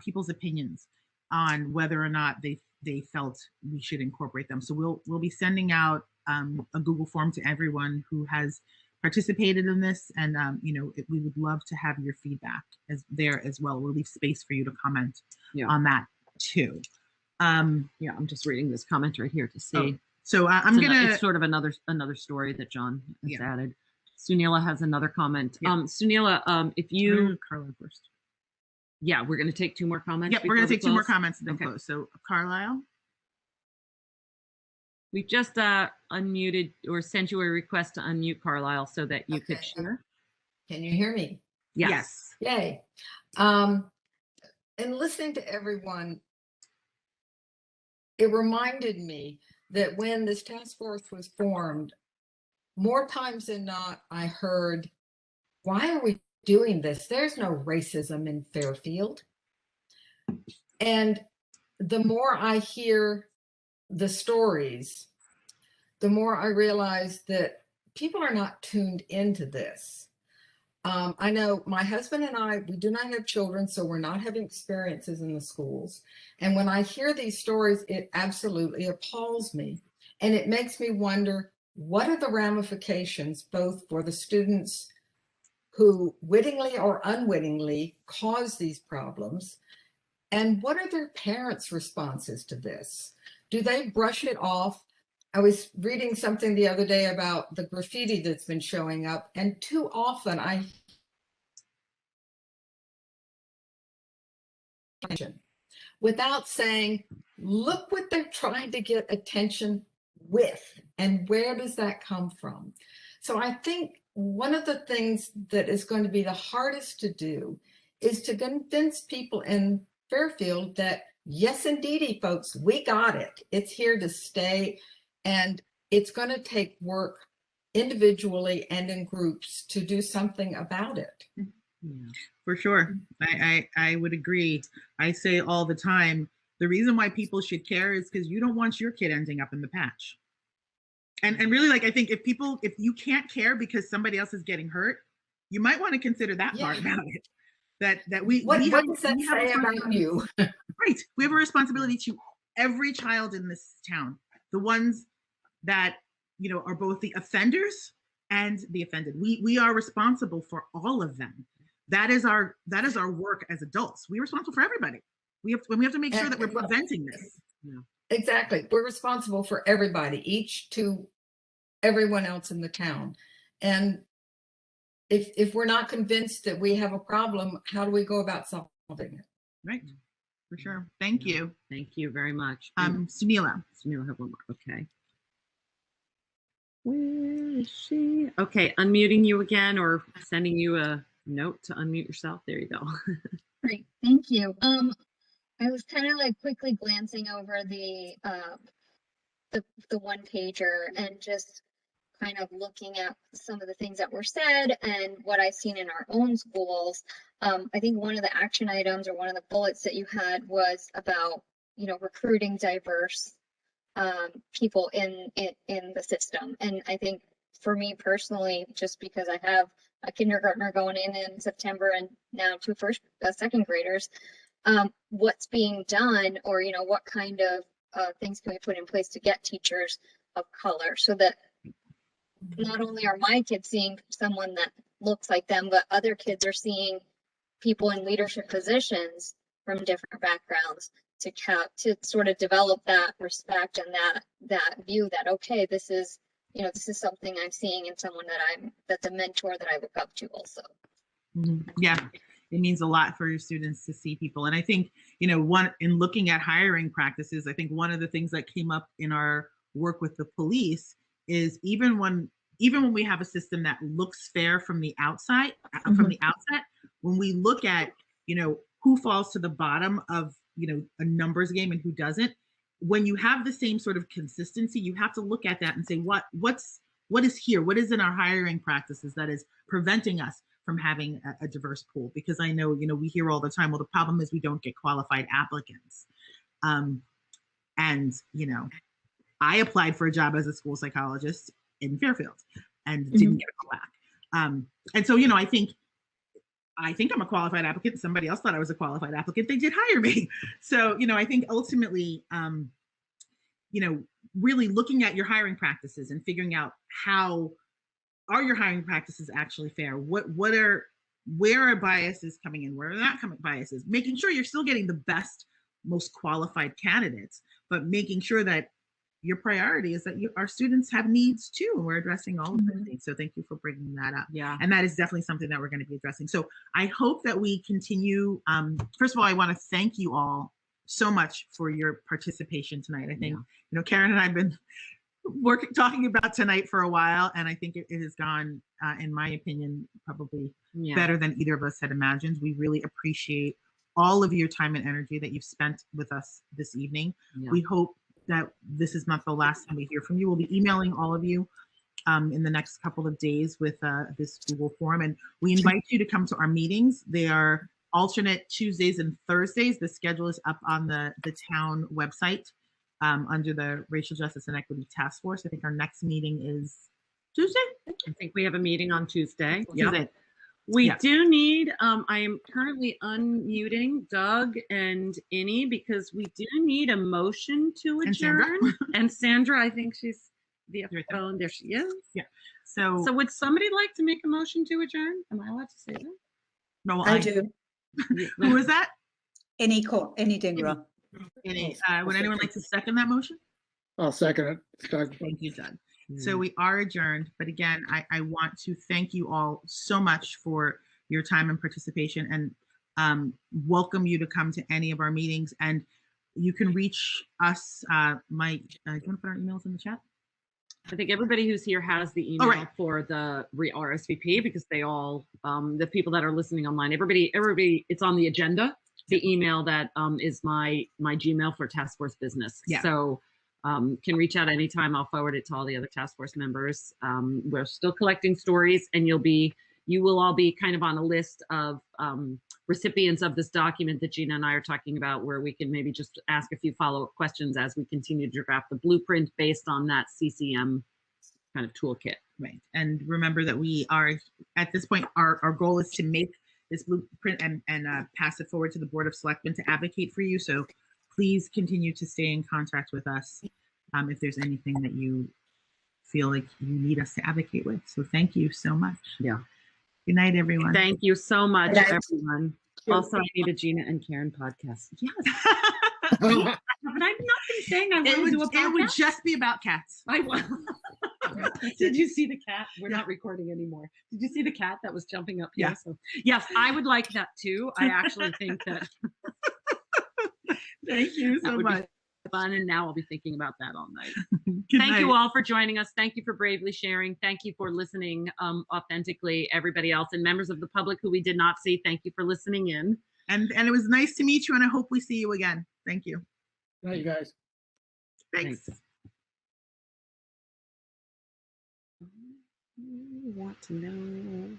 Speaker 2: people's opinions on whether or not they felt we should incorporate them. So we'll be sending out a Google form to everyone who has participated in this, and you know, we would love to have your feedback as well. We'll leave space for you to comment on that too.
Speaker 1: Yeah, I'm just reading this comment right here to see.
Speaker 2: Oh, so
Speaker 1: it's sort of another story that John has added. Sunila has another comment. Sunila, if you
Speaker 2: Carlisle first.
Speaker 1: Yeah, we're going to take two more comments.
Speaker 2: Yep, we're going to take two more comments and then close. So Carlisle.
Speaker 13: We just unmuted or sent you a request to unmute, Carlisle, so that you could share.
Speaker 14: Can you hear me?
Speaker 1: Yes.
Speaker 14: Yay. And listening to everyone, it reminded me that when this task force was formed, more times than not, I heard, why are we doing this? There's no racism in Fairfield. And the more I hear the stories, the more I realize that people are not tuned into this. I know my husband and I, we do not have children, so we're not having experiences in the schools. And when I hear these stories, it absolutely appalls me. And it makes me wonder, what are the ramifications both for the students who wittingly or unwittingly cause these problems? And what are their parents' responses to this? Do they brush it off? I was reading something the other day about the graffiti that's been showing up, and too often I without saying, look what they're trying to get attention with, and where does that come from? So I think one of the things that is going to be the hardest to do is to convince people in Fairfield that, yes, indeedy, folks, we got it. It's here to stay. And it's going to take work individually and in groups to do something about it.
Speaker 2: Yeah, for sure. I would agree. I say all the time, the reason why people should care is because you don't want your kid ending up in the patch. And really, like, I think if you can't care because somebody else is getting hurt, you might want to consider that part about it.
Speaker 14: What does that say about you?
Speaker 2: Right. We have a responsibility to every child in this town. The ones that, you know, are both the offenders and the offended. We are responsible for all of them. That is our work as adults. We're responsible for everybody. We have to make sure that we're preventing this.
Speaker 14: Yeah. Exactly. We're responsible for everybody, each to everyone else in the town. And if we're not convinced that we have a problem, how do we go about solving it?
Speaker 2: Right. For sure. Thank you.
Speaker 1: Thank you very much.
Speaker 2: Sunila.
Speaker 1: Sunila have one more. Okay. Where is she? Okay, unmuting you again or sending you a note to unmute yourself. There you go.
Speaker 6: Great, thank you. I was kind of like quickly glancing over the the one pager and just kind of looking at some of the things that were said and what I've seen in our own schools. I think one of the action items or one of the bullets that you had was about, recruiting diverse people in the system. And I think for me personally, just because I have a kindergartner going in September and now two second graders, what's being done, or what kind of things can we put in place to get teachers of color, so that not only are my kids seeing someone that looks like them, but other kids are seeing people in leadership positions from different backgrounds, to sort of develop that respect and that view that, okay, this is something I'm seeing in someone that's a mentor that I look up to also.
Speaker 2: Yeah, it means a lot for your students to see people. And I think, in looking at hiring practices, I think one of the things that came up in our work with the police is even when we have a system that looks fair from the outside, from the outset, when we look at, who falls to the bottom of, a numbers game and who doesn't, when you have the same sort of consistency, you have to look at that and say, what is here? What is in our hiring practices that is preventing us from having a diverse pool? Because I know, we hear all the time, well, the problem is we don't get qualified applicants. And, I applied for a job as a school psychologist in Fairfield and didn't get a call back. And so, I think I'm a qualified applicant. Somebody else thought I was a qualified applicant. They did hire me. So, I think ultimately, really looking at your hiring practices and figuring out how are your hiring practices actually fair? Where are biases coming in? Where are not coming biases? Making sure you're still getting the best, most qualified candidates, but making sure that your priority is that our students have needs too, and we're addressing all of those needs. So thank you for bringing that up.
Speaker 1: Yeah.
Speaker 2: And that is definitely something that we're going to be addressing. So I hope that we continue. First of all, I want to thank you all so much for your participation tonight. I think, Karen and I have been talking about tonight for a while, and I think it has gone, in my opinion, probably better than either of us had imagined. We really appreciate all of your time and energy that you've spent with us this evening. Yeah. We hope that this is not the last time we hear from you. We'll be emailing all of you in the next couple of days with this Google form. And we invite you to come to our meetings. They are alternate Tuesdays and Thursdays. The schedule is up on the town website under the Racial Justice and Equity Task Force. I think our next meeting is Tuesday.
Speaker 1: I think we have a meeting on Tuesday. Yep. We do need, I am currently unmuting Doug and Innie because we do need a motion to adjourn. And Sandra, I think she's via phone. There she is.
Speaker 2: Yeah.
Speaker 1: So would somebody like to make a motion to adjourn? Am I allowed to say that?
Speaker 2: No,
Speaker 15: I do.
Speaker 2: Who is that?
Speaker 15: Innie Dingra.
Speaker 2: Innie. Would anyone like to second that motion?
Speaker 16: I'll second it. Doug.
Speaker 2: Thank you, Doug. So we are adjourned, but again, I want to thank you all so much for your time and participation, and welcome you to come to any of our meetings. And you can reach us. Do you want to put our emails in the chat?
Speaker 1: I think everybody who's here has the email for the RSVP, because they all, the people that are listening online, everybody, it's on the agenda. The email that is my Gmail for Task Force Business. Yeah. So. Can reach out anytime. I'll forward it to all the other task force members. We're still collecting stories, and you will all be kind of on a list of recipients of this document that Gina and I are talking about, where we can maybe just ask a few follow-up questions as we continue to draft the blueprint based on that CCM kind of toolkit.
Speaker 2: Right. And remember that we are, at this point, our goal is to make this blueprint and pass it forward to the Board of Selectmen to advocate for you. So please continue to stay in contact with us if there's anything that you feel like you need us to advocate with. So thank you so much.
Speaker 1: Yeah.
Speaker 2: Good night, everyone.
Speaker 1: Thank you so much, everyone. Also, I need a Gina and Karen podcast. Yes. But I've not been saying I want to do a podcast.
Speaker 2: It would just be about cats.
Speaker 1: I will. Did you see the cat? We're not recording anymore. Did you see the cat that was jumping up here?
Speaker 2: Yeah.
Speaker 1: So, yes, I would like that too. I actually think that.
Speaker 2: Thank you so much.
Speaker 1: Fun, and now I'll be thinking about that all night. Thank you all for joining us. Thank you for bravely sharing. Thank you for listening authentically, everybody else, and members of the public who we did not see. Thank you for listening in.
Speaker 2: And it was nice to meet you, and I hope we see you again. Thank you.
Speaker 16: Good night, you guys.
Speaker 2: Thanks.
Speaker 1: want to know